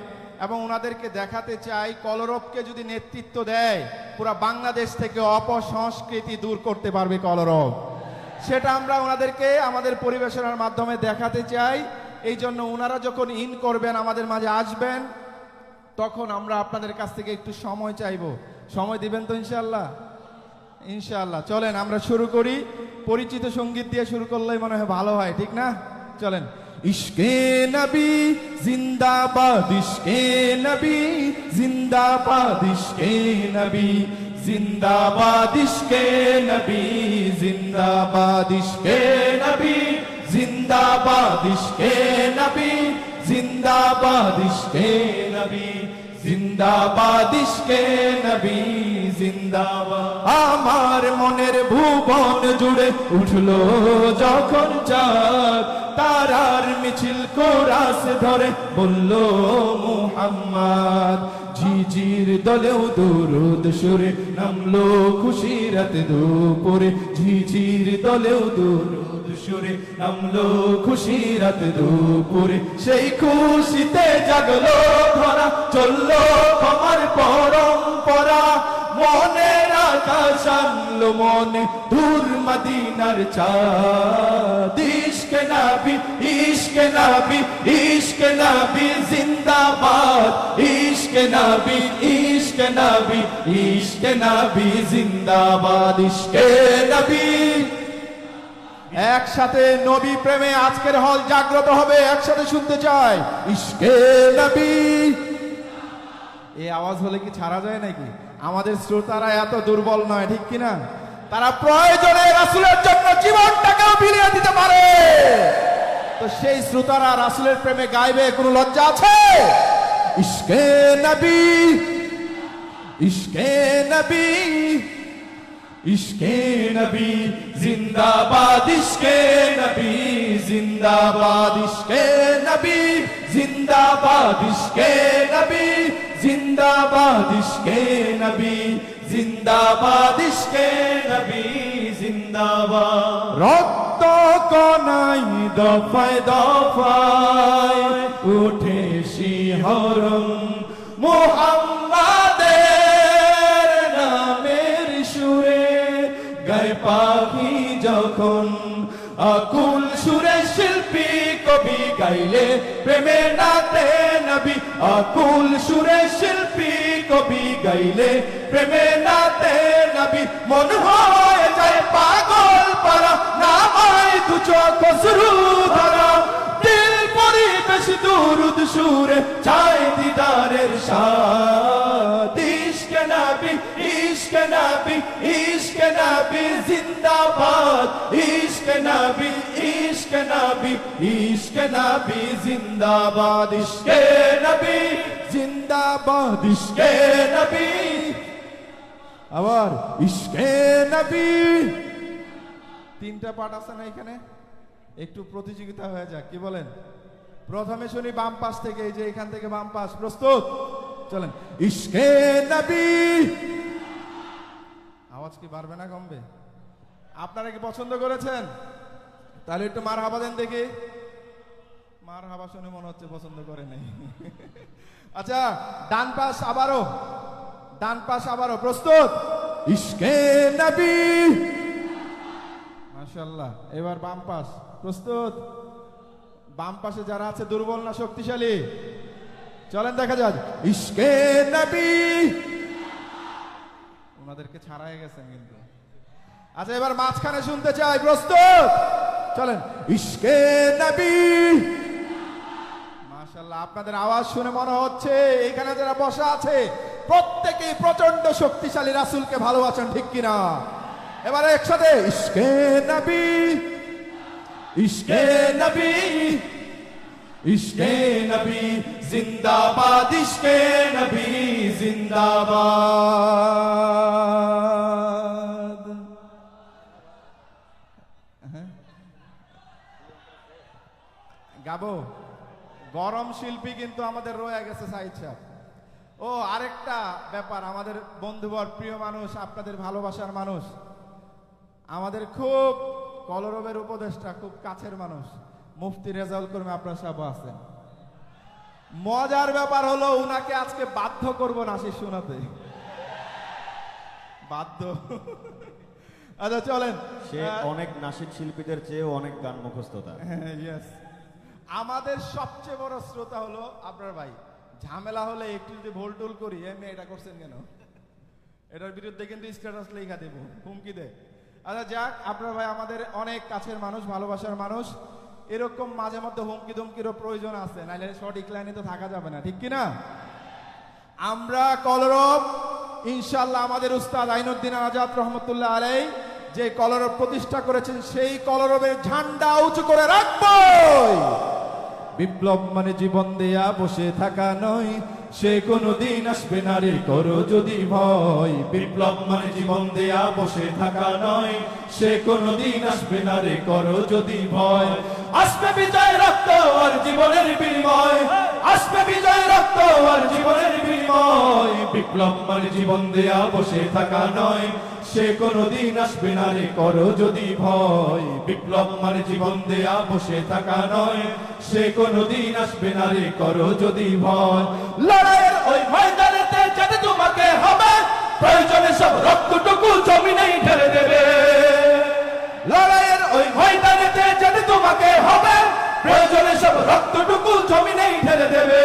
এবং ওনাদেরকে দেখাতে চাই কলরবকে যদি নেতৃত্ব দেয় পুরা বাংলাদেশ থেকে অপসংস্কৃতি দূর করতে পারবে কলরব। সেটা আমরা ওনাদেরকে আমাদের পরিবেশনার মাধ্যমে দেখাতে চাই। এই জন্য ওনারা যখন ইন করবেন, আমাদের মাঝে আসবেন, তখন আমরা আপনাদের কাছ থেকে একটু সময় চাইবো। সময় দিবেন তো ইনশাআল্লাহ? ইনশাআল্লাহ। চলেন আমরা শুরু করি। পরিচিত সঙ্গীত দিয়ে শুরু করলেই মনে হয় ভালো হয়, ঠিক না? চলেন। ইশকে নবী জিন্দাবাদ, ইশকে নবী জিন্দাবাদ, ইশকে নবী জিন্দাবাদ, ইশকে নবী জিন্দাবাদ, ইশকে নবী জিন্দাবাদ, ইশকে নবী জিন্দাবাদ, ইশকে নবী জিন্দাবাদ, ইশকে নবী জিন্দাবাদ। আমার মনের ভুবন জুড়ে উঠলো যখন চাঁদ, তারার মিছিল কোরাস ধরে বলল মুহাম্মদ। ঝিঝির দলেও দুরুদ সুরে নামলো খুশি রাত দুপুরে, ঝিঝির দলেও দুরুদ সুরে নামলো খুশি রাত দুপুরে। সেই খুশিতে জাগলো ধরা, চললো আমার পরম্পরা, মনের আকাশ আনলো মনে দূর মদিনার চাঁদ। ইশকে নবী, ইশকে নবী, ইশকে নবী জিন্দাবাদ, ইশকে নবী, ইশকে নবী, ইশকে নবী জিন্দাবাদ, ইশকে নবী। একসাথে নবী প্রেমে আজকের হল জাগ্রত হবে, একসাথে শুনতে চাই ইশকে নবী। এই আওয়াজ হলে কি ছাড়া যায় নাকি? আমাদের শ্রোতারা এত দুর্বল নয়, ঠিক কিনা? তারা প্রয়োজনে রাসূলের জন্য জীবনটাকেও বিলিয়ে দিতে পারে। তো সেই শ্রোতারা রাসূলের প্রেমে গাইবে, কোনো লজ্জা আছে? ইশকে নবী, ইশকে নবী, ইশকে নবী জিন্দাবাদ, ইশকে নবী জিন্দাবাদ, ইশকে নবী জিন্দাবাদ, ইশকে নবী জিন্দাবাদ, ইশকে নবী জিন্দাবাদ ইশকে নবী জিন্দাবাদ রক্ত কণাই দফায় দফায় উঠে শিহরণ মুহাম্মাদের নামের সুরে গায় পাখি যখন আকুল সুরে শিল্পী কবি গাইলে প্রেমে নাতে নবী আকুল সুরে শিল্পী কবি গাইলে প্রেমে নাতে নবী মন হয়ে যায় পাগল পারা নামায় দু চোখ শুরু ধরা দিল পরিবেশ দুরুদ সুরে চাই দিদারের সাথ ইশকে নবী ইশকে নবী ইশকে নবী জিন্দাবাদ ইশকে নবী ইশকে নবী ইশকে নবী জিন্দাবাদ ইশকে নবী জিন্দাবাদ ইশকে নবী আবার ইশকে নবী। তিনটা পাঠ আছে না এখানে, একটু প্রতিযোগিতা হয়ে যাক, কি বলেন? প্রথমে শুনি বাম পাশ থেকে, এই যে এখান থেকে বাম পাশ, প্রস্তুত? চলেন। ইশকে নবী। আওয়াজ কি বাড়বে না কমবে? আপনারা কি পছন্দ করেছেন? তাহলে একটু মার হাবা দেন দেখি। মার হাবা শুনে মনে হচ্ছে পছন্দ করে নাই। আচ্ছা, ডান পাশ আবারও, ডান পাশ আবারও, প্রস্তুত? ইশকে নবী। মাশাআল্লাহ। এবার বাম পাশ, প্রস্তুত? বাম পাশে যারা আছে দুর্বল না শক্তিশালী? চলেন দেখা যাক। ইশকে নবী। ওনাদেরকে ছাড়াই গেছেন কিন্তু। আচ্ছা, এবার মাঝখানে শুনতে চাই, প্রস্তুত? চলেন। ইশকে নবী। মাশাআল্লাহ, আপনাদের আওয়াজ শুনে মনে হচ্ছে এখানে যারা বসা আছে প্রত্যেকেই প্রচন্ড শক্তিশালী রাসূলকে ভালোবাসেন, ঠিক কিনা? এবারে একসাথে ইশকে নবী, ইশকে নবী, ইশকে নবী জিন্দাবাদ ইশকে নবী জিন্দাবাদ। গাবো। গরম শিল্পী কিন্তু আমাদের রয়ে গেছে সাইদ সাহেব। ও আরেকটা ব্যাপার, আমাদের বন্ধুবর, প্রিয় মানুষ, আপনাদের ভালোবাসার মানুষ, আমাদের খুব কলরবের উপদেষ্টা, খুব কাছের মানুষ মুফতি রেজাউল করিম আপনার সাহেব আছেন। মজার ব্যাপার হলো উনাকে আজকে বাধ্য করব নাসির শোনাতে, বাধ্য। আচ্ছা চলেন। সে অনেক নাসিক শিল্পীদের চেয়ে অনেক গান মুখস্থ তার। ইয়েস। আমাদের সবচেয়ে বড় শ্রোতা হলো আপনার ভাই। ঝামেলা হলে একটু যদি ভুল টুল করি, এমনি এটা করছেন কেন, এটার বিরুদ্ধে কিন্তু স্ট্যাটাস লেখা দেব, হুমকি দেয়। আচ্ছা যাক, আপনার ভাই আমাদের অনেক কাছের মানুষ, ভালোবাসার মানুষ, এরকম মাঝে মধ্যে হুমকি ধুমকিরও প্রয়োজন আছে, নাইলে সঠিক লাইনে তো থাকা যাবে না, ঠিক কিনা? আমরা কলরব ইনশাআল্লাহ আমাদের উস্তাদ আইনুদ্দিন আজাদ রহমতুল্লাহ আলাইহি যে কলরব প্রতিষ্ঠা করেছেন, সেই কলরবের ঝান্ডা উঁচু করে রাখবো। বিপ্লব মানে জীবন দেয়া বসে থাকা নয়, সে কোনদিন আসবে না রে করো যদি ভয়। বিপ্লব মানে জীবন দেয়া বসে থাকা নয়, সে কোনদিন আসবে না রে করো যদি ভয়। আসবে বিজয় রক্ত আর জীবনের বিনিময়, আসবে বিজয় রক্ত আর জীবনের বিনিময়। বিপ্লব মানে জীবন দেয়া বসে থাকা নয়, সে কোনদিন আসবে না রে করো যদি ভয়। বিপ্লব মানে জীবন দেয়া বসে থাকা নয়, সে কোনদিন আসবে না রে করো যদি ভয়। লড়াইয়ের ওই ময়দানেতে যেতে তোমাকে হবে, প্রয়োজনে সব রক্তটুকু জমিনেই ঢেলে দেবে। লড়াইয়ের ওই ময়দানেতে যেতে তোমাকে হবে, প্রয়োজনে সব রক্তটুকু জমিনেই ঢেলে দেবে।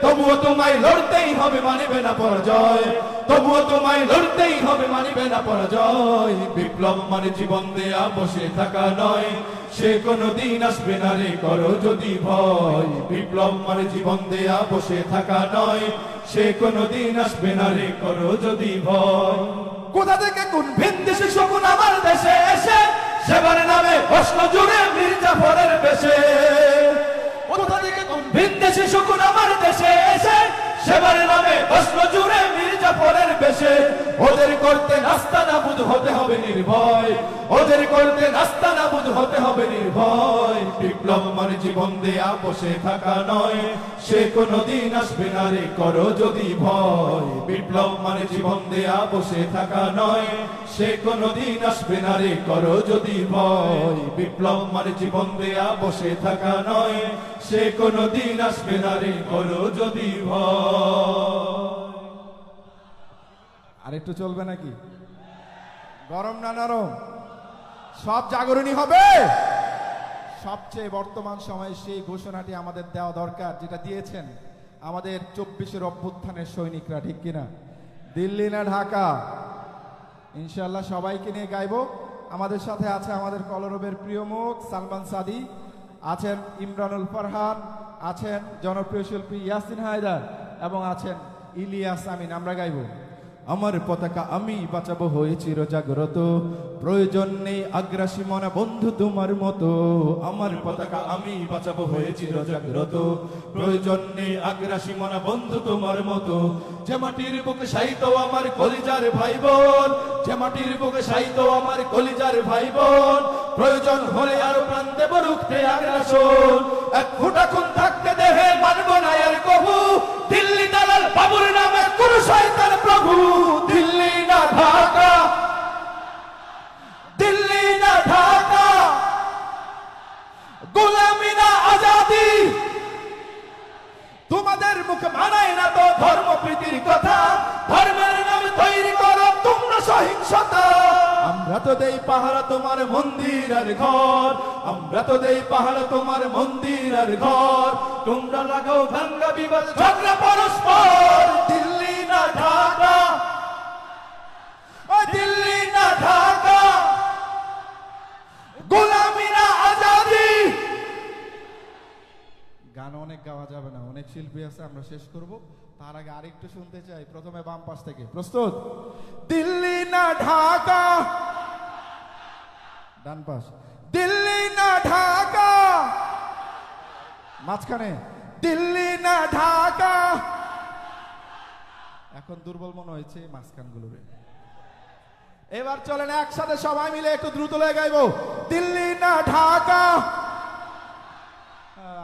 তবুও তোমায় লড়তেই হবে, মানিবে না পরাজয়। তবুও তোমায় লড়তেই হবে, মানিবে না পরাজয়। বিপ্লব মানে জীবন দেয়া বসে থাকা নয়, সে কোনদিন আসবে না রে করো যদি ভয়। বিপ্লব মানে জীবন দেয়া বসে থাকা নয়, সে কোনদিন আসবে না রে করো যদি ভয়। কোথা থেকে কোন ভিনদেশি শকুন আমার দেশে এসে সেবার নামে প্রশ্ন জুড়ে মীর জাফরের বেশে। কোথা থেকে কোন ভিনদেশি শকুন আমার দেশে এসে সেবার নামে প্রশ্ন জুড়ে মীর জাফরের বেশে। ওদের করতে নাস্তা নাবুদ হতে হবে নির্ভয়, ওদের করতে নাস্তা নাবুদ হতে হবে নির্ভয়। বিপ্লব মানে জীবন দেয়া বসে থাকা নয়, সে কোনদিন আসবে না রে করো যদি ভয়। বিপ্লব মানে জীবন দেয়া বসে থাকা নয়, সে কোনদিন আসবে না রে করো যদি ভয়। বিপ্লব মানে জীবন দেয়া বসে থাকা নয়, সে কোনদিন আসবে না রে করো যদি ভয়। আরেকটু চলবে নাকি? গরম না নরম? সব জাগরণী হবে। সবচেয়ে বর্তমান সময়ে সেই ঘোষণাটি আমাদের দেওয়া দরকার, যেটা দিয়েছেন আমাদের 24-এর অভ্যুত্থানের সৈনিকরা, ঠিক কিনা? দিল্লি না ঢাকা? ইনশাআল্লাহ সবাইকে নিয়ে গাইবো। আমাদের সাথে আছে আমাদের কলরবের প্রিয় মুখ সালমান সাদি, আছেন ইমরানুল ফারহান, আছেন জনপ্রিয় শিল্পী ইয়াসিন হায়দার এবং আছেন ইলিয়াস আমিন। আমরা গাইবো আমার পতাকা আমি বাঁচাবো হয়ে চিরজাগ্রত, প্রয়োজন নেই আগ্রাসী মনা বন্ধু তোমার মতো। আমার পতাকা আমি বাঁচাবো হয়ে চিরজাগ্রত, প্রয়োজন নেই আগ্রাসী মনা বন্ধু তোমার মতো। যে মাটির বুকে শায়িত আমার কলিজার ভাই বোন, যে মাটির বুকে শায়িত আমার কলিজার ভাই বোন, প্রয়োজন হলে আরো প্রাণ দেব রুখতে আগ্রাসন। এক ফোঁটা খুন থাকতে দেহে মানব না এর কবু, দিল্লি দালাল বাবুর নামে কোন শয়তান প্রভু। দিল্লি না ঢাকা, দিল্লি না ঢাকা, গোলামি না আজাদি। তোমাদের মুখে মানায় না তো ধর্মপ্রীতির কথা, ধর্মের নামে তৈরি করো তোমরা সহিংসতা। আমরা তো দেই পাহারা তোমার মন্দির আর ঘর, আমরা তো দেই পাহারা তোমার মন্দির আর ঘর। তোমরা লাগাও দাঙ্গা বিবাদ ঝগড়া পরস্পর। দিল্লি না ঢাকা, দিল্লি না ঢাকা, গোলামি না আজাদি। গান অনেক গাওয়া যাবে না, অনেক শিল্পী আছে, আমরা শেষ করব। তার আগে আরেকটু শুনতে চাই, প্রথমে বাম পাশ থেকে। প্রস্তুত? দিল্লি না ঢাকা, ডান পাশ। দিল্লি না ঢাকা, মাঝখানে। দিল্লি না ঢাকা। এখন দুর্বল মনে হয়েছে মাঝখানগুলোরে। এবার চলেন একসাথে সবাই মিলে একটু দ্রুত লয়ে গাইবো, দিল্লি না ঢাকা।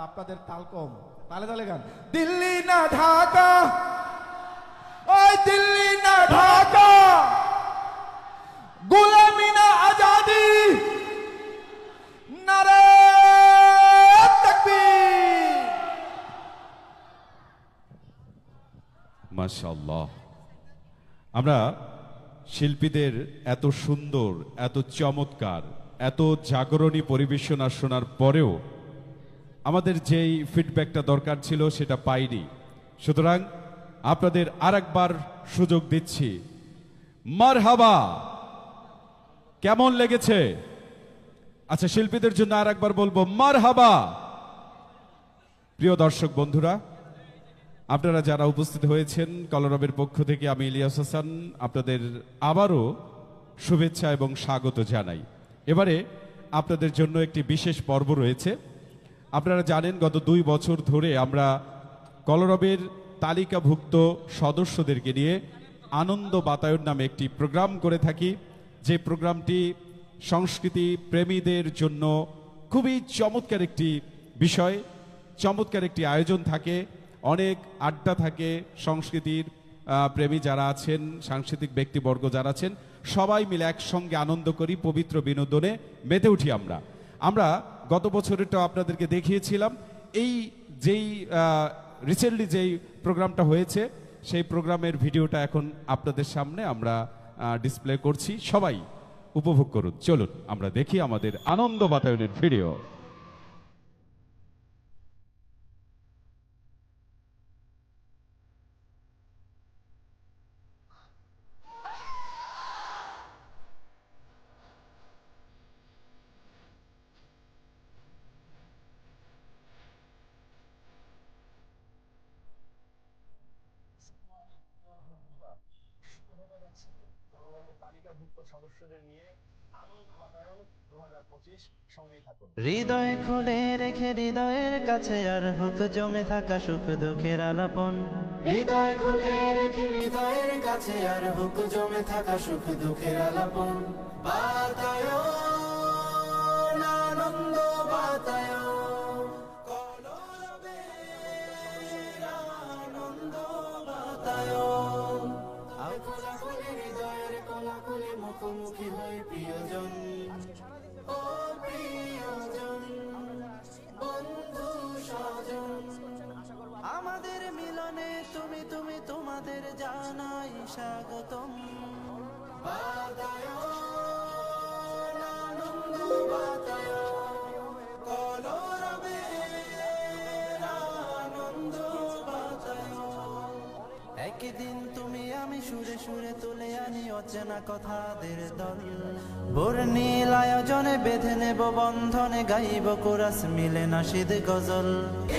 আপনাদের তাল কম, তালে তালে গান। দিল্লি না ঢাকা, ওই দিল্লি না ঢাকা, গোলামি না আজাদি। নারে তাকবীর। মাশাআল্লাহ। আমরা শিল্পীদের এত সুন্দর, এত চমৎকার, এত জাগরণী পরিবেশনা শোনার পরেও আমাদের যেই ফিডব্যাকটা দরকার ছিল সেটা পাইনি। সুতরাং আপনাদের আরেকবার সুযোগ দিচ্ছি। মারহাবা, কেমন লেগেছে? আচ্ছা, শিল্পীদের জন্য আরেকবার বলবো মারহাবা। প্রিয় দর্শক বন্ধুরা, আপনারা যারা উপস্থিত হয়েছেন, কলরবের পক্ষ থেকে আমি ইলিয়াস হাসান আপনাদের আবারও শুভেচ্ছা এবং স্বাগত জানাই। এবারে আপনাদের জন্য একটি বিশেষ পর্ব রয়েছে। আপনারা জানেন গত 2 বছর ধরে আমরা কলরবের তালিকাভুক্ত সদস্যদেরকে নিয়ে আনন্দ বাতায়ন নামে একটি প্রোগ্রাম করে থাকি, যে প্রোগ্রামটি সংস্কৃতি প্রেমীদের জন্য খুবই চমৎকার একটি বিষয়, চমৎকার একটি আয়োজন থাকে, অনেক আড্ডা থাকে। সংস্কৃতির প্রেমী যারা আছেন, সাংস্কৃতিক ব্যক্তিবর্গ যারা আছেন, সবাই মিলে একসঙ্গে আনন্দ করি, পবিত্র বিনোদনে মেতে উঠি। আমরা গত বছরেরটা আপনাদেরকে দেখিয়েছিলাম। এই যেই রিসেন্টলি যেই প্রোগ্রামটা হয়েছে, সেই প্রোগ্রামের ভিডিওটা এখন আপনাদের সামনে আমরা ডিসপ্লে করছি। সবাই উপভোগ করুন। চলুন আমরা দেখি আমাদের আনন্দ বাতায়নের ভিডিও। হৃদয় খুলে রেখে হৃদয়ের কাছে আর হুক জমে থাকা সুখ দুঃখের আলাপন। হৃদয় খুলে রেখে হৃদয়ের কাছে আর হুক জমে থাকা সুখ দুঃখের আলাপন। বাতায়ন আনন্দ বাতায়ন আনন্দ বাতায়ন খোলাখুলি হৃদয়ের খোলাখুলি মুখোমুখি হই প্রিয়জন ও প্রিয়জন বন্ধু স্বজন আমাদের মিলনে তুমি তুমি তোমাদের জানাই স্বাগতম বাতায়ন আনন্দ বাতায়ন কলরবের আনন্দ বাতায়ন একদিন তুমি আমি সুরে সুরে তুলে আনি অচেনা কথাদের দল বর্ণিল আয়োজনে বেঁধে নেব বন্ধনে গাইব কোরাস মিলে নাশিদ গজল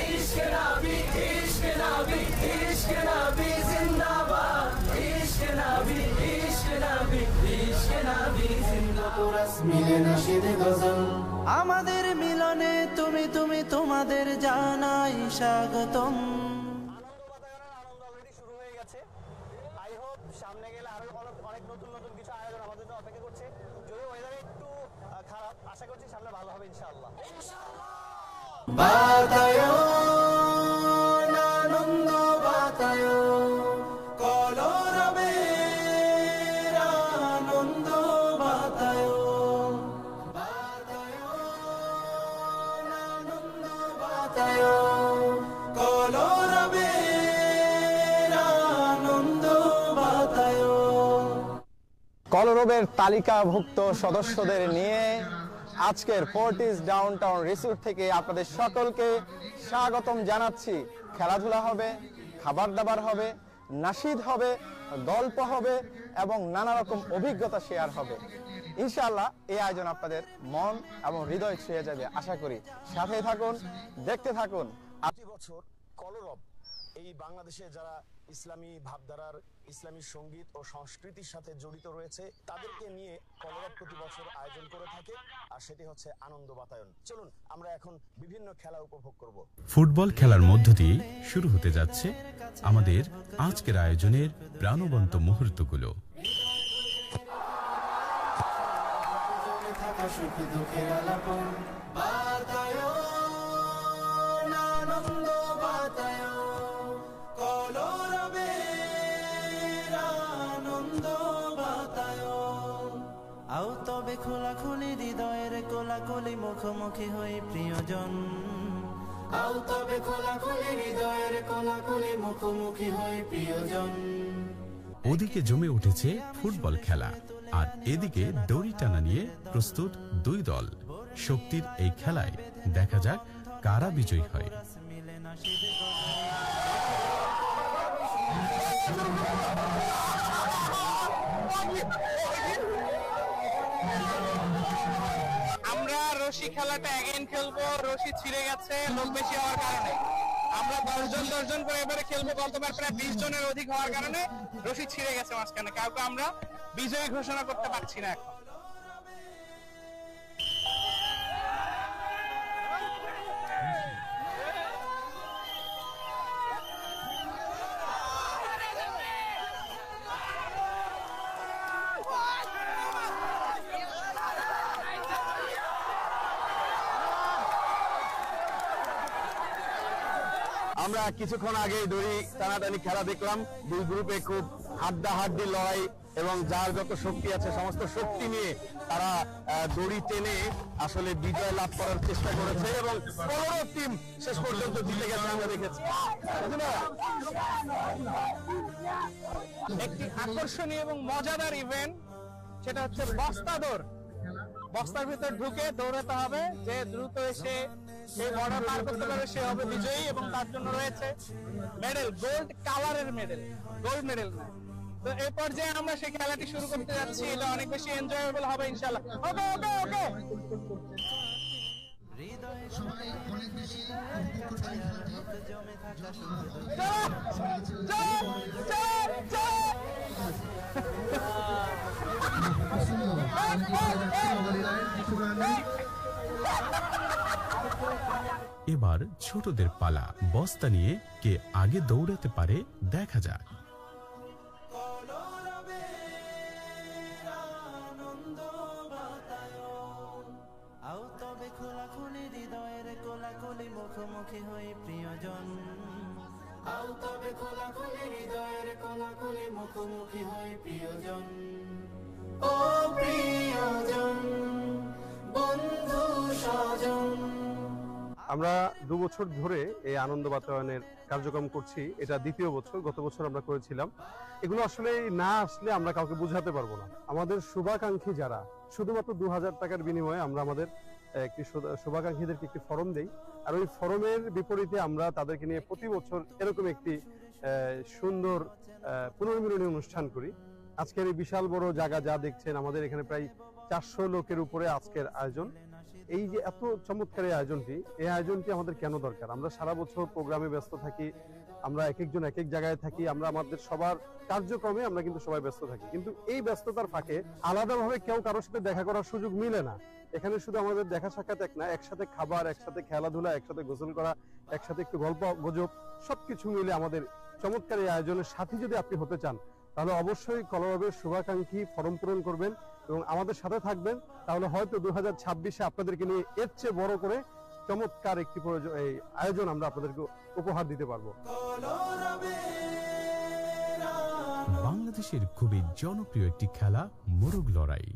ইশকে নবী ইশকে নবী ইশকে নবী জিন্দাবাদ ইশকে নবী ইশকে নবী ইশকে নবী জিন্দাবাদ কোরাস মিলে নাশিদ গজল আমাদের মিলনে তুমি তুমি তোমাদের জানাই স্বাগতম। সামনে গেলে আরো অনেক নতুন নতুন কিছু আয়োজন আমাদের জন্য অপেক্ষা করছে যদি ওয়েদার একটু খারাপ আশা করছি সামনে ভালো হবে ইনশাআল্লাহ। বাতায়ন আনন্দ বাতায়ন কলরবের আনন্দ বাতায়ন বাতায়ন আনন্দ বাতায়ন কলরবের আনন্দ কলরবের তালিকাভুক্ত সদস্যদের নিয়ে আজকের ফোর্টিস ডাউনটাউন রিসোর্ট থেকে আপনাদের সকলকে স্বাগতম জানাচ্ছি। খেলাধুলা হবে, খাবার দাবার হবে, নাশিদ হবে, গল্প হবে এবং নানা রকম অভিজ্ঞতা শেয়ার হবে। ইনশাআল্লাহ এই আয়োজন আপনাদের মন এবং হৃদয় ছুঁয়ে যাবে আশা করি। সাথে থাকুন, দেখতে থাকুন। প্রতি বছর কলরব এই বাংলাদেশে যারা ইসলামী ভাবধারার ইসলামী সঙ্গীত ও সংস্কৃতির সাথে জড়িত রয়েছে তাদেরকে নিয়ে কলরব প্রতি বছর আয়োজন করে থাকে আর সেটি হচ্ছে আনন্দ বাতায়ন। চলুন আমরা এখন বিভিন্ন খেলা উপভোগ করব। ফুটবল খেলার মধ্য দিয়ে শুরু হতে যাচ্ছে আমাদের আজকের আয়োজনের প্রাণবন্ত মুহূর্তগুলো। আনন্দ বাতায়ন কলরবের আনন্দ বাতায়ন আও তবে খোলাখুলি হৃদয়ের কোলাকুলি মুখোমুখি হই প্রিয়জন আও তবে খোলাখুলি হৃদয়ের কোলাকুলি মুখোমুখি হই প্রিয়জন। ওদিকে জমে উঠেছে ফুটবল খেলা আর এদিকে দড়ি টানা নিয়ে প্রস্তুত দুই দল। শক্তির এই খেলায় দেখা যাক কারা বিজয়ী হয়। আমরা রশি খেলাটা এগেইন খেলবো। রশি ছিঁড়ে গেছে লোক বেশি হওয়ার কারণে। আমরা 10 জন করে এবারে খেলবো। গতবার প্রায় 20 জনের অধিক হওয়ার কারণে রশি ছিঁড়ে গেছে মাঝখানে। কাউকে আমরা বিজয়ী ঘোষণা করতে পারছি না এখন। আমরা কিছুক্ষণ আগে দড়ি টানাটানি খেলা দেখলাম। দুই গ্রুপে খুব হাড্ডাহাড্ডি লড়াই এবং যার যত শক্তি আছে সমস্ত শক্তি নিয়ে তারা দড়ি টেনে আসলে বিজয় লাভ করার চেষ্টা করেছে এবং 15 টিম শেষ পর্যন্ত জিতে গেছে আমরা দেখেছি। একটি আকর্ষণীয় এবং মজাদার ইভেন্ট, সেটা হচ্ছে বস্তা দৌড়। বস্তার ভিতর ঢুকে দৌড়াতে হবে, যে দ্রুত এসে এই বর্ডার পার করতে পারবে সে হবে বিজয়ী এবং তার জন্য রয়েছে মেডেল, গোল্ড কালারের মেডেল, গোল্ড মেডেল না। তো এই পর্যায়ে আমরা সেই খেলাটি শুরু করতে যাচ্ছি। এটা অনেক বেশি এনজয়েবল হবে ইনশাআল্লাহ। ওকে ওকে ওকে। এবার ছোটদের পালা। বস্তা নিয়ে কে আগে দৌড়াতে পারে দেখা যাক। আও তবে খোলা মুখোমুখি হই প্রিয়জন, ও প্রিয়জন, বন্ধু স্বজন। আমরা 2 বছর ধরে এই আনন্দ বাতায়নের কার্যক্রম করছি। এটা দ্বিতীয় বছর, গত বছর আমরা করেছিলাম। এগুলো আসলে না আসলে আমরা কাউকে বোঝাতে পারবো না। আমাদের শুভাকাঙ্ক্ষী যারা, শুধুমাত্র 2000 টাকার বিনিময়ে আমরা আমাদের একটি শুভাকাঙ্ক্ষীদেরকে একটি ফরম দেই, আর ওই ফরমের বিপরীতে আমরা তাদেরকে নিয়ে প্রতি বছর এরকম একটি সুন্দর পুনর্মিলনী অনুষ্ঠান করি। আজকের এই বিশাল বড় জায়গা যা দেখছেন, আমাদের এখানে প্রায় 400 লোকের উপরে আজকের আয়োজন। এই যে এত চমৎকার এই আয়োজনটি আমাদের কেন দরকার? আমরা সারা বছর প্রোগ্রামে ব্যস্ত থাকি, আমরা এক একজন এক এক জায়গায় থাকি, আমরা আমাদের সবার কার্যক্রমে আমরা কিন্তু সবাই ব্যস্ত থাকি, কিন্তু এই ব্যস্ততার ফাঁকে আলাদাভাবে কেউ কারোর সাথে দেখা করার সুযোগ মিলে না। এখানে শুধু আমাদের দেখা সাক্ষাৎ এক না, একসাথে খাবার, একসাথে খেলাধুলা, একসাথে গোসল করা, একসাথে একটু গল্প গুজব, সবকিছু মিলে আমাদের চমৎকার এই আয়োজনের সাথী যদি আপনি হতে চান, তাহলে অবশ্যই কলরবের শুভাকাঙ্ক্ষী ফরম পূরণ করবেন এবং আমাদের সাথে থাকবেন। তাহলে হয়তো 2026-এ আপনাদেরকে নিয়ে এর চেয়ে বড় করে চমৎকার একটি এই আয়োজন আমরা আপনাদেরকে উপহার দিতে পারবো। বাংলাদেশের খুবই জনপ্রিয় একটি খেলা মোরগ লড়াই।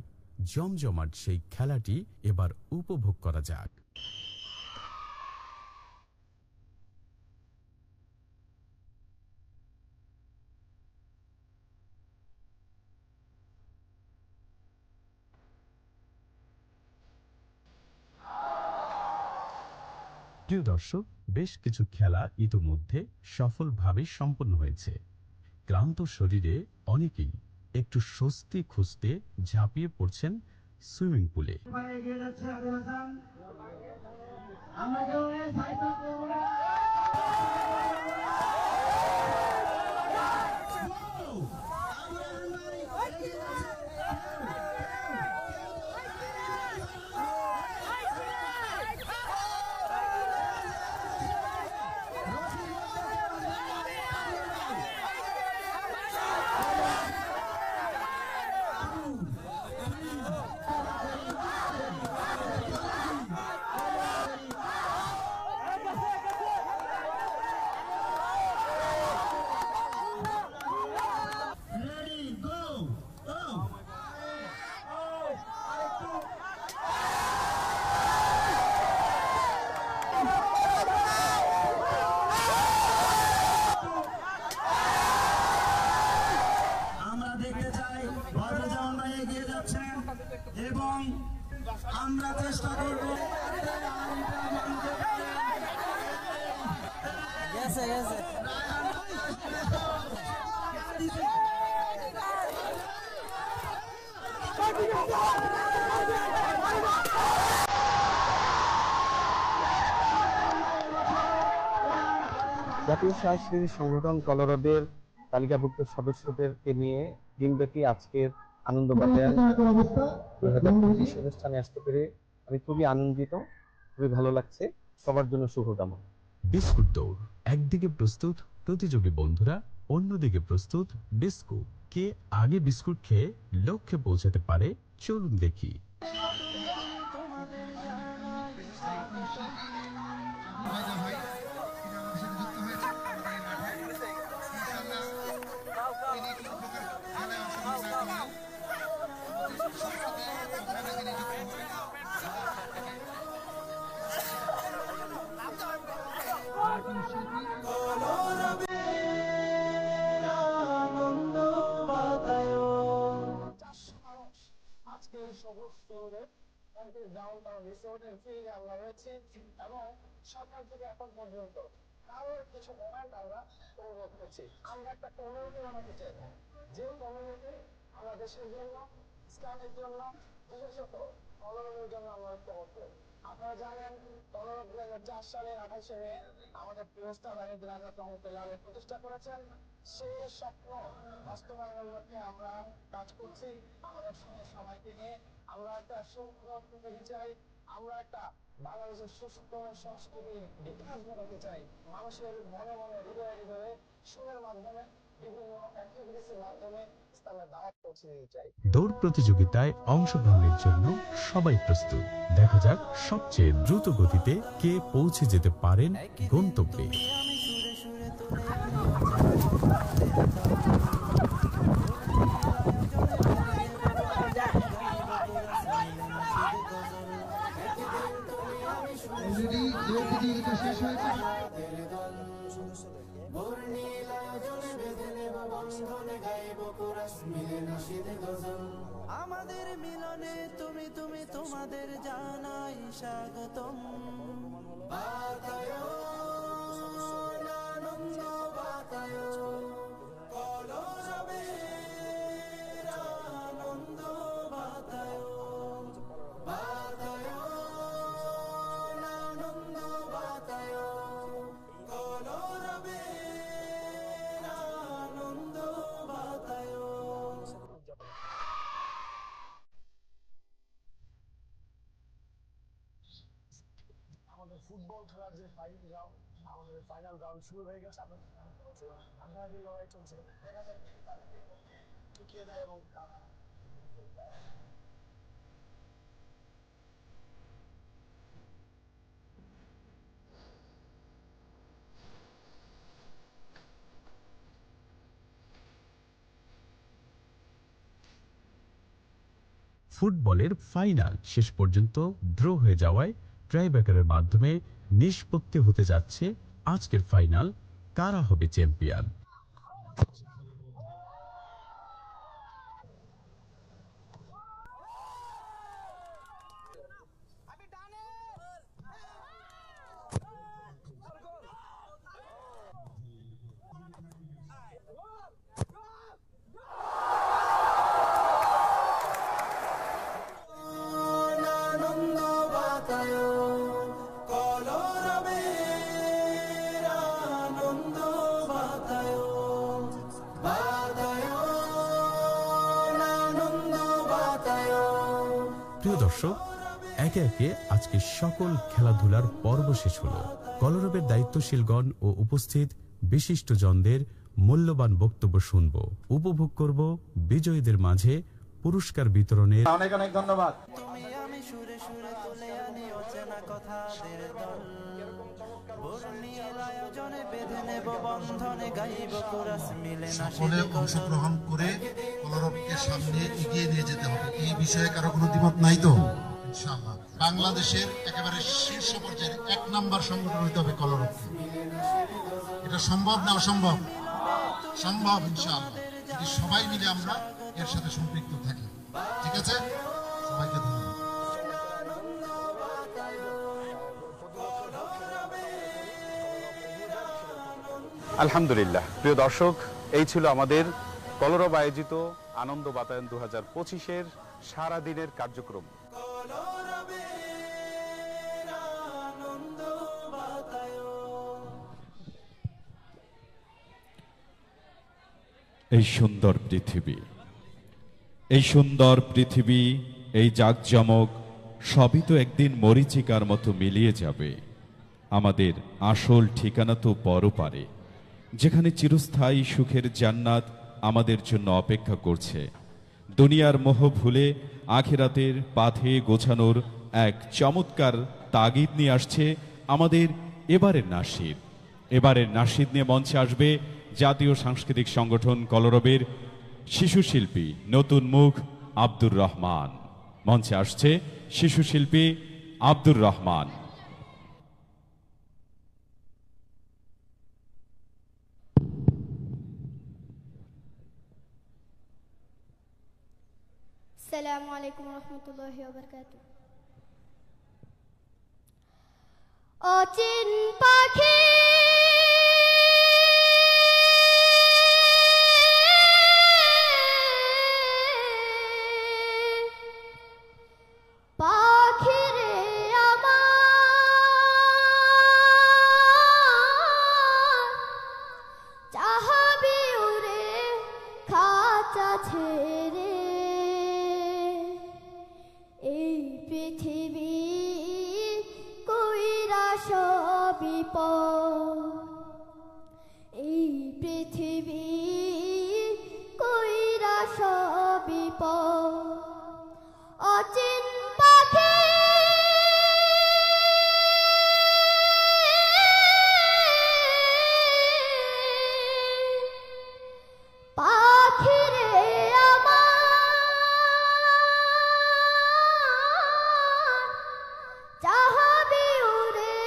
জমজমাট সেই খেলাটি এবার উপভোগ করা যাক। প্রিয় দর্শক, বেশ কিছু খেলা ইতোমধ্যে সফলভাবে সম্পন্ন হয়েছে। ক্লান্ত শরীরে অনেকেই একটু স্বস্তি খুঁজতে ঝাঁপিয়ে পড়ছেন সুইমিং পুলে। এবং আমরা চেষ্টা করব জাতীয় সাংস্কৃতিক সংগঠন কলরবের তালিকাভুক্ত সদস্যদেরকে নিয়ে দিনব্যাপী আজকের আনন্দ বাতায়ন অনুষ্ঠানে আসতে পেরে আমি খুবই আনন্দিত, খুবই ভালো লাগছে। সবার জন্য শুভকামনা। বিস্কুট দৌড়, একদিকে প্রস্তুত প্রতিযোগী বন্ধুরা, অন্যদিকে প্রস্তুত বিস্কুট। কে আগে বিস্কুট খেয়ে লক্ষ্যে পৌঁছাতে পারে, চলুন দেখি। এবং সকাল থেকে এখন পর্যন্ত কারোর কিছু মোমেন্ট আমরা অনুভব করছি। আমরা একটা কমিউনিটি বানাতে চাই, যে কমিউনিটি আমরা দেশের জন্য, ইসলামের জন্য, বিশেষত কলরবের জন্য আমরা ঐক্যবদ্ধ করি। আপনারা জানেন কলরব 2004 সালের 28শে মে আমাদের প্রিয়স্তার রাহিদ রাজা রহমতুল্লাহ প্রতিষ্ঠা করেছেন। সেই স্বপ্ন বাস্তবায়নের লক্ষ্যে আমরা কাজ করছি। আমাদের সঙ্গে সবাইকে নিয়ে আমরা একটা সুন্দর পৃথিবী চাই, আমরা একটা বাংলাদেশের সুস্থ সংস্কৃতি বিকাশ ঘটাতে চাই। মানুষের মনে মনে হৃদয়ে হৃদয়ে সুরের মাধ্যমে বিভিন্ন অ্যাক্টিভিটিসের মাধ্যমে ইসলামের দাওয়াত পৌঁছে দিতে চাই। দৌড় প্রতিযোগিতায় অংশগ্রহণের জন্য সবাই প্রস্তুত। দেখা যাক সবচেয়ে দ্রুত গতিতে কে পৌঁছে যেতে পারেন গন্তব্যে। আমাদের মিলনে তুমি তুমি তোমাদের জানাই স্বাগতম বাতায়ন আনন্দ বাতায়ন কলরবের আনন্দ বাতায়ন বাতায়ন আনন্দ বাতায়ন কলরবের আনন্দ বাতায়ন। আমাদের ফুটবল খেলার যে ফাইনাল রাউন্ড, আমাদের ফাইনাল রাউন্ড শুরু হয়ে গেছে। হাড্ডাহাড্ডি লড়াই চলছে, টিকিয়ে দেয় এবং ফুটবলের ফাইনাল শেষ পর্যন্ত ড্র হয়ে যাওয়ায় ট্রাইব্রেকারের মাধ্যমে নিষ্পত্তি হতে যাচ্ছে আজকের ফাইনাল, কারা হবে চ্যাম্পিয়ন। আনন্দ বাতায়ন কলরবের আনন্দ বাতায়ন বাতায়ন আনন্দ বাতায়ন। প্রিয় দর্শক, একে একে আজকে সকল খেলাধুলার পর্ব শেষ হলো। কলরবের দায়িত্বশীলগণ ও উপস্থিত বিশিষ্টজনদের মূল্যবান বক্তব্য শুনব, উপভোগ করব বিজয়ীদের মাঝে পুরস্কার বিতরণের। অনেক অনেক ধন্যবাদ। তুমি আমি সুরে সুরে তুলে আনি অচেনা কথাদের দল বর্ণিল আয়োজনে বেঁধে নেব বন্ধনে গাইব কোরাস মিলে না সকলে অংশগ্রহণ করে কলরবকে সামনে এগিয়ে নিয়ে যেতে হবে। এই বিষয়ে কারো কোনো দ্বিমত নাই তো? ইনশাআল্লাহ বাংলাদেশের একেবারে শীর্ষ পর্যায়ের 1 নাম্বার সংগঠন হতে হবে কলরবকে। এটা সম্ভব না অসম্ভব? সম্ভব ইনশাআল্লাহ, যদি সবাই মিলে আমরা এর সাথে সম্পৃক্ত থাকি। ঠিক আছে, সবাইকে ধন্যবাদ। আলহামদুলিল্লাহ। প্রিয় দর্শক, এই ছিল আমাদের কলরব আয়োজিত আনন্দ বাতায়ন 2025-এর সারাদিনের কার্যক্রম। এই সুন্দর পৃথিবী, এই সুন্দর পৃথিবী, এই জাঁকজমক সবই তো একদিন মরীচিকার মতো মিলিয়ে যাবে। আমাদের আসল ঠিকানা তো পরপারে, যেখানে চিরস্থায়ী সুখের জান্নাত আমাদের জন্য অপেক্ষা করছে। দুনিয়ার মোহ ভুলে আখিরাতের পাথে গোছানোর এক চমৎকার তাগিদ নিয়ে আসছে আমাদের এবারের নাশিদ। এবারের নাশিদ নিয়ে মঞ্চে আসবে জাতীয় সাংস্কৃতিক সংগঠন কলরবের শিশু শিল্পী নতুন মুখ আব্দুর রহমান। মঞ্চে আসছে শিশু শিল্পী আব্দুর রহমান। আসসালামু আলাইকুম রহমতুল্লাহি ওয়া বারাকাতুহু। অচিন পাখি পাখিরে আমার চাহাবি উড়ে খাঁচা ছেড়ে এই পৃথিবী কইরা সবই এই পৃথিবী কইরা সবই অচিন পাখি পাখিরে আমার চাহাবি উড়ে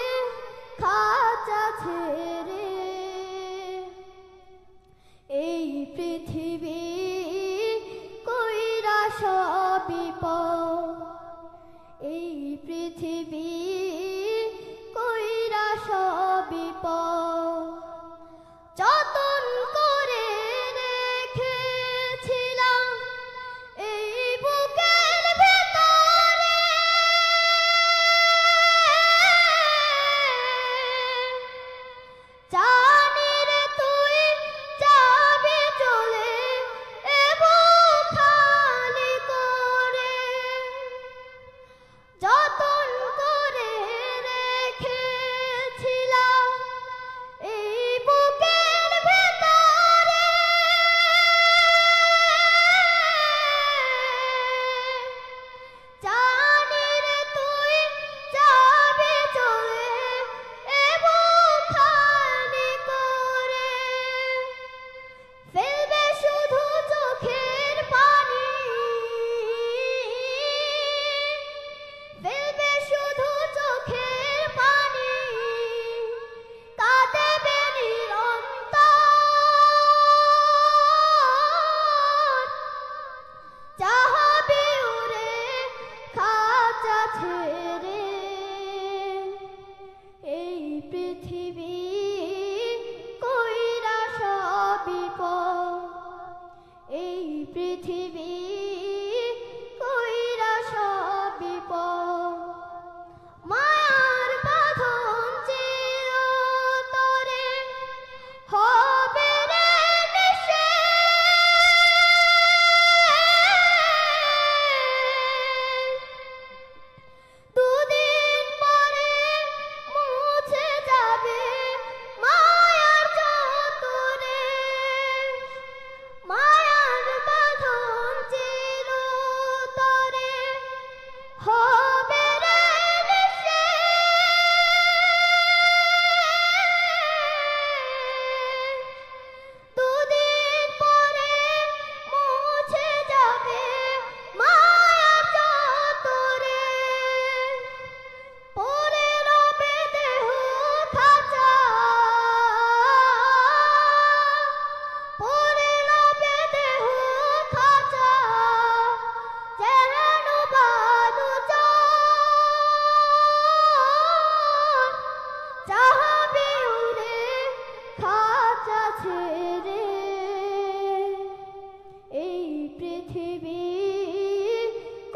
খা বিপদ এই পৃথিবী কইরা সব বিপদ যতন করে রেখেছিলাম এই বুকের ভেতরে জানি রে তুই যাবি চলে এ বুক খালি করে যতন করে রেখেছিলাম এই বুকের ভেতরে জানি রে তুই যাবি চলে এ বুক খালি করে ফেলবে শুধু চোখের পানি ফেলবে শুধু চোখের পানি কাঁদেবে নিরন্তর চাহাবি উড়ে খাঁচা ছেড়ে এই পৃথিবী কইরা সব বিপদ এই পৃথিবী কইরা সব বিপদ মায়ার বাঁধন চিরতরে হবে রে নিঃশেষ দুদিন পরে মুছে যাবে মায়ার যতরে মায়ার বাঁধন চিরতরে হবে রে নিঃশেষ দুদিন পরে মুছে যাবে মায়ার যতরে পরে রবে দেহ খাঁচা পরে রবে দেহ খাঁচা যেন বালু চাহাবি উড়ে খাঁচা ছেড়ে এই পৃথিবী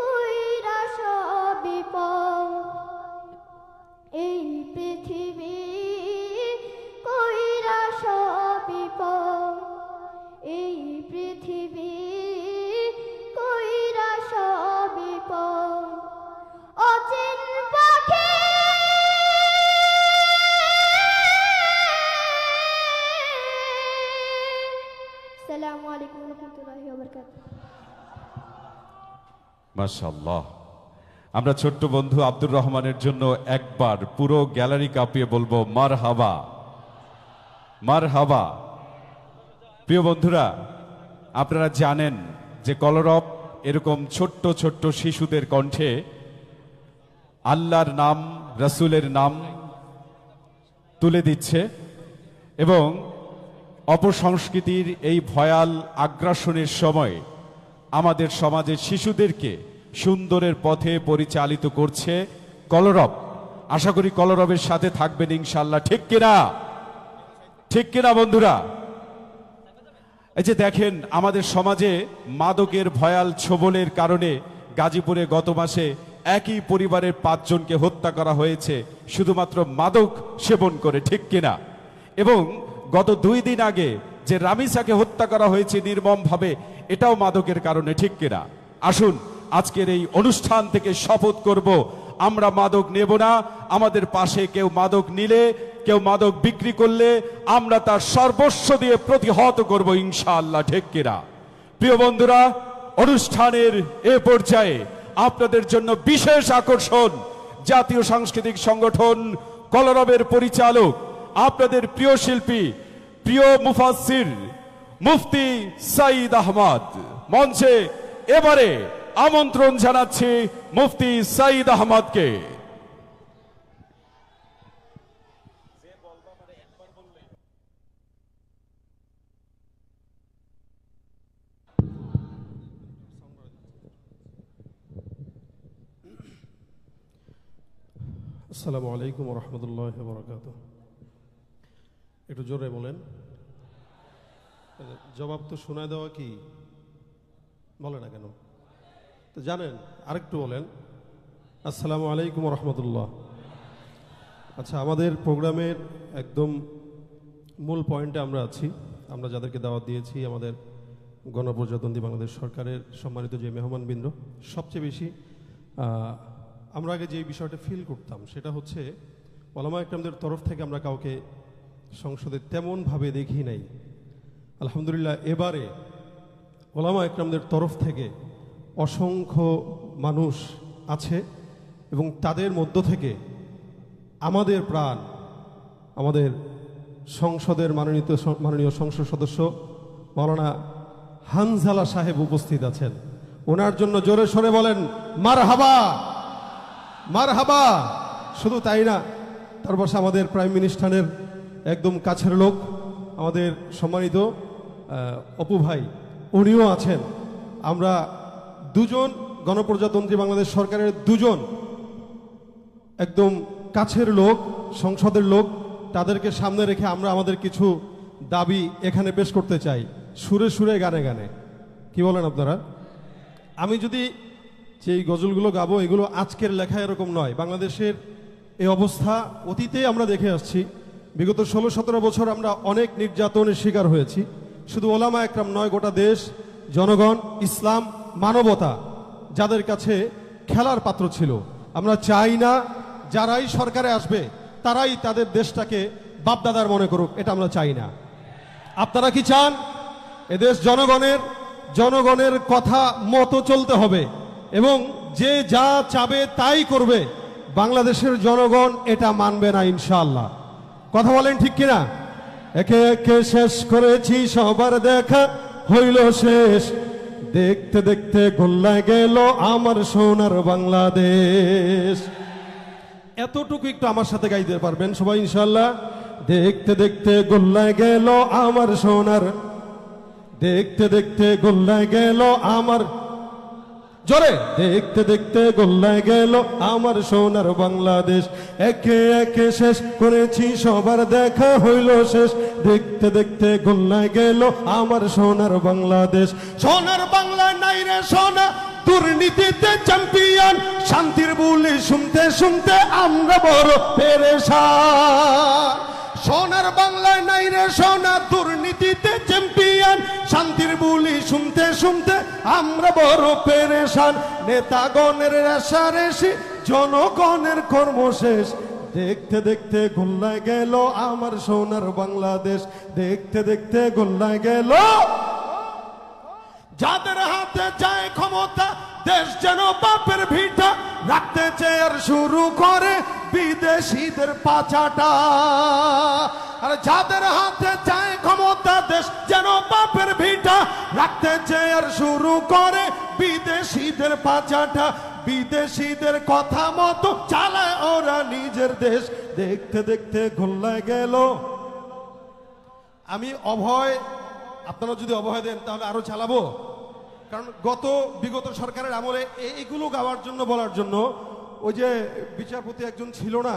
কইরা সব বিপদ এই পৃথিবী কইরা সব বিপদ এই পৃথিবী কইরা সব বিপদ অচিন পাখি আসসালামু আলাইকুম ওয়া রাহমাতুল্লাহি ওয়া বারাকাতুহু মাশাআল্লাহ। আমরা ছোট্ট বন্ধু আব্দুর রহমানের জন্য একবার পুরো গ্যালারি কাঁপিয়ে বলবো মারহাবা মারহাবা। প্রিয় বন্ধুরা, আপনারা জানেন যে কলরব এরকম ছোট্ট ছোট্ট শিশুদের কণ্ঠে আল্লাহর নাম রাসূলের নাম তুলে দিচ্ছে এবং অপসংস্কৃতির এই ভয়াল আগ্রাসনের সময় আমাদের সমাজের শিশুদেরকে সুন্দরের পথে পরিচালিত করছে কলরব। আশা করি কলরবের সাথে থাকবেন ইনশাআল্লাহ, ঠিক কিনা? ঠিক কিনা বন্ধুরা? এই যে দেখেন, আমাদের সমাজে মাদকের ভয়াল ছোবলের কারণে গাজীপুরে গত মাসে একই পরিবারের 5 জনকে হত্যা করা হয়েছে শুধুমাত্র মাদক সেবন করে, ঠিক কিনা? এবং গত 2 দিন আগে যে রামিসাকে হত্যা করা হয়েছে নির্মমভাবে, এটাও মাদকের কারণে, ঠিক কিনা? আসুন আজকের এই অনুষ্ঠান থেকে শপথ করব, আমরা মাদক নেব না। আমাদের পাশে কেউ মাদক নিলে, কেউ মাদক বিক্রি করলে আমরা তার সর্বস্ব দিয়ে প্রতিহত করব ইনশাআল্লাহ, ঠিক কিনা? প্রিয় বন্ধুরা, অনুষ্ঠানের এ পর্যায়ে আপনাদের জন্য বিশেষ আকর্ষণ, জাতীয় সাংস্কৃতিক সংগঠন কলরবের পরিচালক, আপনাদের প্রিয় শিল্পী, প্রিয় মুফাসসির মুফতি সাঈদ আহমদ। মঞ্চে এবারে আমন্ত্রণ জানাচ্ছি মুফতি সাঈদ আহমদকে। আসসালামু আলাইকুম ওয়া রাহমাতুল্লাহি ওয়া বারাকাতুহু। একটু জোরে বলেন, জবাব তো শোনায় দেওয়া কি বলে না কেন? তো জানেন, আরেকটু বলেন আসসালামু আলাইকুম ওয়া রাহমাতুল্লাহ। আচ্ছা, আমাদের প্রোগ্রামের একদম মূল পয়েন্টে আমরা আছি। আমরা যাদেরকে দাওয়াত দিয়েছি, আমাদের গণপ্রজাতন্ত্রী বাংলাদেশ সরকারের সম্মানিত যে মেহমানবৃন্দ, সবচেয়ে বেশি আমরা আগে যে বিষয়টা ফিল করতাম সেটা হচ্ছে ওলামা একরামদের তরফ থেকে আমরা কাউকে সংসদে তেমনভাবে দেখি নাই। আলহামদুলিল্লাহ, এবারে ওলামা একরামদের তরফ থেকে অসংখ্য মানুষ আছে এবং তাদের মধ্য থেকে আমাদের আমাদের সংসদের মাননীয় সংসদ সদস্য মাওলানা হানজালা সাহেব উপস্থিত আছেন। ওনার জন্য জোরে সোরে বলেন মারহাবা, মারহাবা। শুধু তাই না, তার পাশে আমাদের প্রাইম মিনিস্টারের একদম কাছের লোক, আমাদের সম্মানিত অপু ভাই, উনিও আছেন। আমরা দুজন গণপ্রজাতন্ত্রী বাংলাদেশ সরকারের দুজন একদম কাছের লোক, সংসদের লোক, তাদেরকে সামনে রেখে আমরা আমাদের কিছু দাবি এখানে পেশ করতে চাই, সুরে সুরে গানে গানে। কি বলেন আপনারা? আমি যদি যে গজলগুলো গাবো, এগুলো আজকের লেখা এরকম নয়। বাংলাদেশের এই অবস্থা অতীতে আমরা দেখে আসছি। বিগত 16-17 বছর আমরা অনেক নির্যাতনের শিকার হয়েছি। শুধু ওলামা একরাম নয়, গোটা দেশ, জনগণ, ইসলাম, মানবতা যাদের কাছে খেলার পাত্র ছিল। আমরা চাই না যারাই সরকারে আসবে তারাই তাদের দেশটাকে বাপদাদার মনে করুক, এটা আমরা চাই না। আপনারা কি চান? এদেশ জনগণের কথা মতো চলতে হবে এবং যে যা চাবে তাই করবে। বাংলাদেশের জনগণ এটা মানবে না ইনশাআল্লাহ। কথা বলেন ঠিক কিনা? একে একে শেষ করেছি, সবার দেখা হইল শেষ, দেখতে দেখতে গোল্লায় গেল আমার সোনার বাংলাদেশ। এতটুকু একটু আমার সাথে গাইতে পারবেন সবাই ইনশাআল্লাহ? দেখতে দেখতে গোল্লায় গেল আমার সোনার, দেখতে দেখতে গোল্লায় গেল আমার, জোরে, দেখতে দেখতে গোল্লায় গেল আমার সোনার বাংলাদেশ। একে একে শেষ করেছি, সবার দেখা হইল শেষ, দেখতে দেখতে গোল্লায় গেল আমার সোনার বাংলাদেশ। সোনার বাংলা নাই রে সোনা, দুর্নীতিতে চ্যাম্পিয়ন, শান্তির বুলি শুনতে শুনতে আমরা বড় পেরেশান। সোনার বাংলায় নাই রে সোনা, দুর্নীতিতে চ্যাম্পিয়ন, শান্তির বুলি শুনতে শুনতে আমরা বড় পেরেশান। নেতাগণের রেশারেশি, জনগণের কর্মশেষ, দেখতে দেখতে গোল্লায় গেল আমার সোনার বাংলাদেশ, দেখতে দেখতে গোল্লায় গেল। যাদের হাতে যায় ক্ষমতা, দেশ যেন বাপের ভিটা, রাখতে চেয়ার শুরু করে বিদেশিদের পাচাটা। আর যাদের হাতে যায় ক্ষমতা, দেশ যেন বাপের ভিটা, রাখতে চেয়ার শুরু করে বিদেশিদের পাচাটা। বিদেশিদের কথা মতো চালায় ওরা নিজের দেশ, দেখতে দেখতে গোল্লায় গেল। আমি অভয়, আপনারা যদি অভয় দেন তাহলে আরো চালাবো, কারণ বিগত সরকারের আমলে এইগুলো গাওয়ার জন্য, বলার জন্য ওই যে বিচারপতি একজন ছিল না,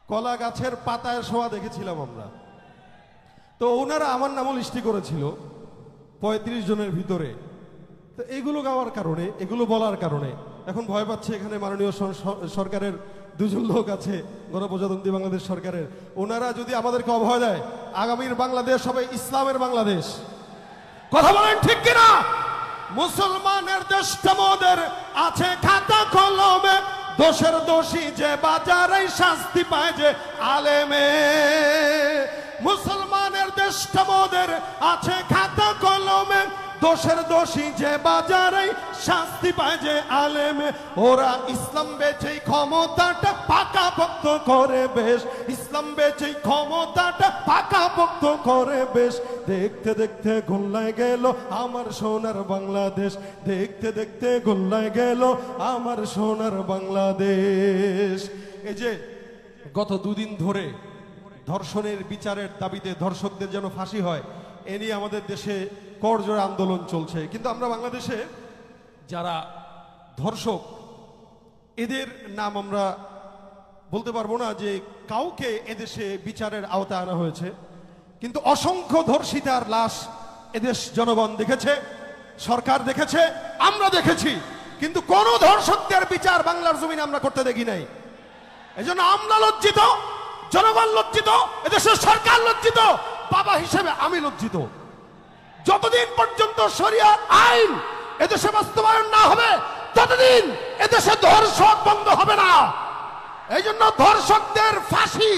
কলা গাছের পাতায় শোয়া দেখেছিলাম আমরা, তো ওনারা আমার নামও লিস্টি করেছিল 35 জনের ভিতরে। তো এইগুলো গাওয়ার কারণে, এগুলো বলার কারণে এখন ভয় পাচ্ছে এখানে মাননীয় সরকারের দুজন লোক আছে, গণপ্রজাতন্ত্রী বাংলাদেশ সরকারের, ওনারা যদি আমাদেরকে অভয় দেয়, আগামীর বাংলাদেশ হবে ইসলামের বাংলাদেশ। কথা বলেন ঠিক কিনা? মুসলমানের দেশটা মোদের আছে খাতা কলমে, দোষের দোষী যে বাজারে শাস্তি পায় যে আলেমে। মুসলমানের দেশটা মোদের আছে খাতা কলমে, দোষের দোষী যে বাজারে শাস্তি পায় যে আলেমে। ওরা ইসলাম বেচে ক্ষমতাটা পাকাপোক্ত করে বেশ, ইসলাম বেচে ক্ষমতাটা পাকাপোক্ত করে বেশ। দেখতে দেখতে গোল্লায় গেল আমার সোনার বাংলাদেশ, দেখতে দেখতে গোল্লায় গেল আমার সোনার বাংলাদেশ। এই যে গত 2 দিন ধরে ধর্ষণের বিচারের দাবিতে ধর্ষকদের যেন ফাঁসি হয়, এ নিয়ে আমাদের দেশে করজোড়ে আন্দোলন চলছে। কিন্তু আমরা বাংলাদেশে যারা ধর্ষক, এদের নাম আমরা বলতে পারবো না যে কাউকে এদেশে বিচারের আওতায় আনা হয়েছে, কিন্তু অসংখ্য ধর্ষিতার লাশ এদেশ জনগণ দেখেছে, সরকার দেখেছে, আমরা দেখেছি, কিন্তু কোন ধর্ষকদের বিচার বাংলার জমিনে আমরা করতে দেখি নাই। এজন্য আমরা লজ্জিত, জনগণ লজ্জিত, এদেশের সরকার লজ্জিত, বাবা হিসেবে আমি লজ্জিত। যতদিন পর্যন্ত শরিয়াত আইন এদেশে বাস্তবায়ন না হবে ততদিন এদেশে ধর্ষণ বন্ধ হবে না। এই জন্য ধর্ষকদের ফাঁসি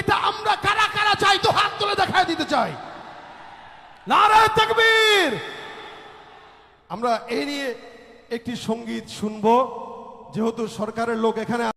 এটা আমরা কারা কারা চাই তো হাত তুলে দেখায় দিতে চাই। নারায়ে তাকবীর। আমরা এই নিয়ে একটি সঙ্গীত শুনবো, যেহেতু সরকারের লোক এখানে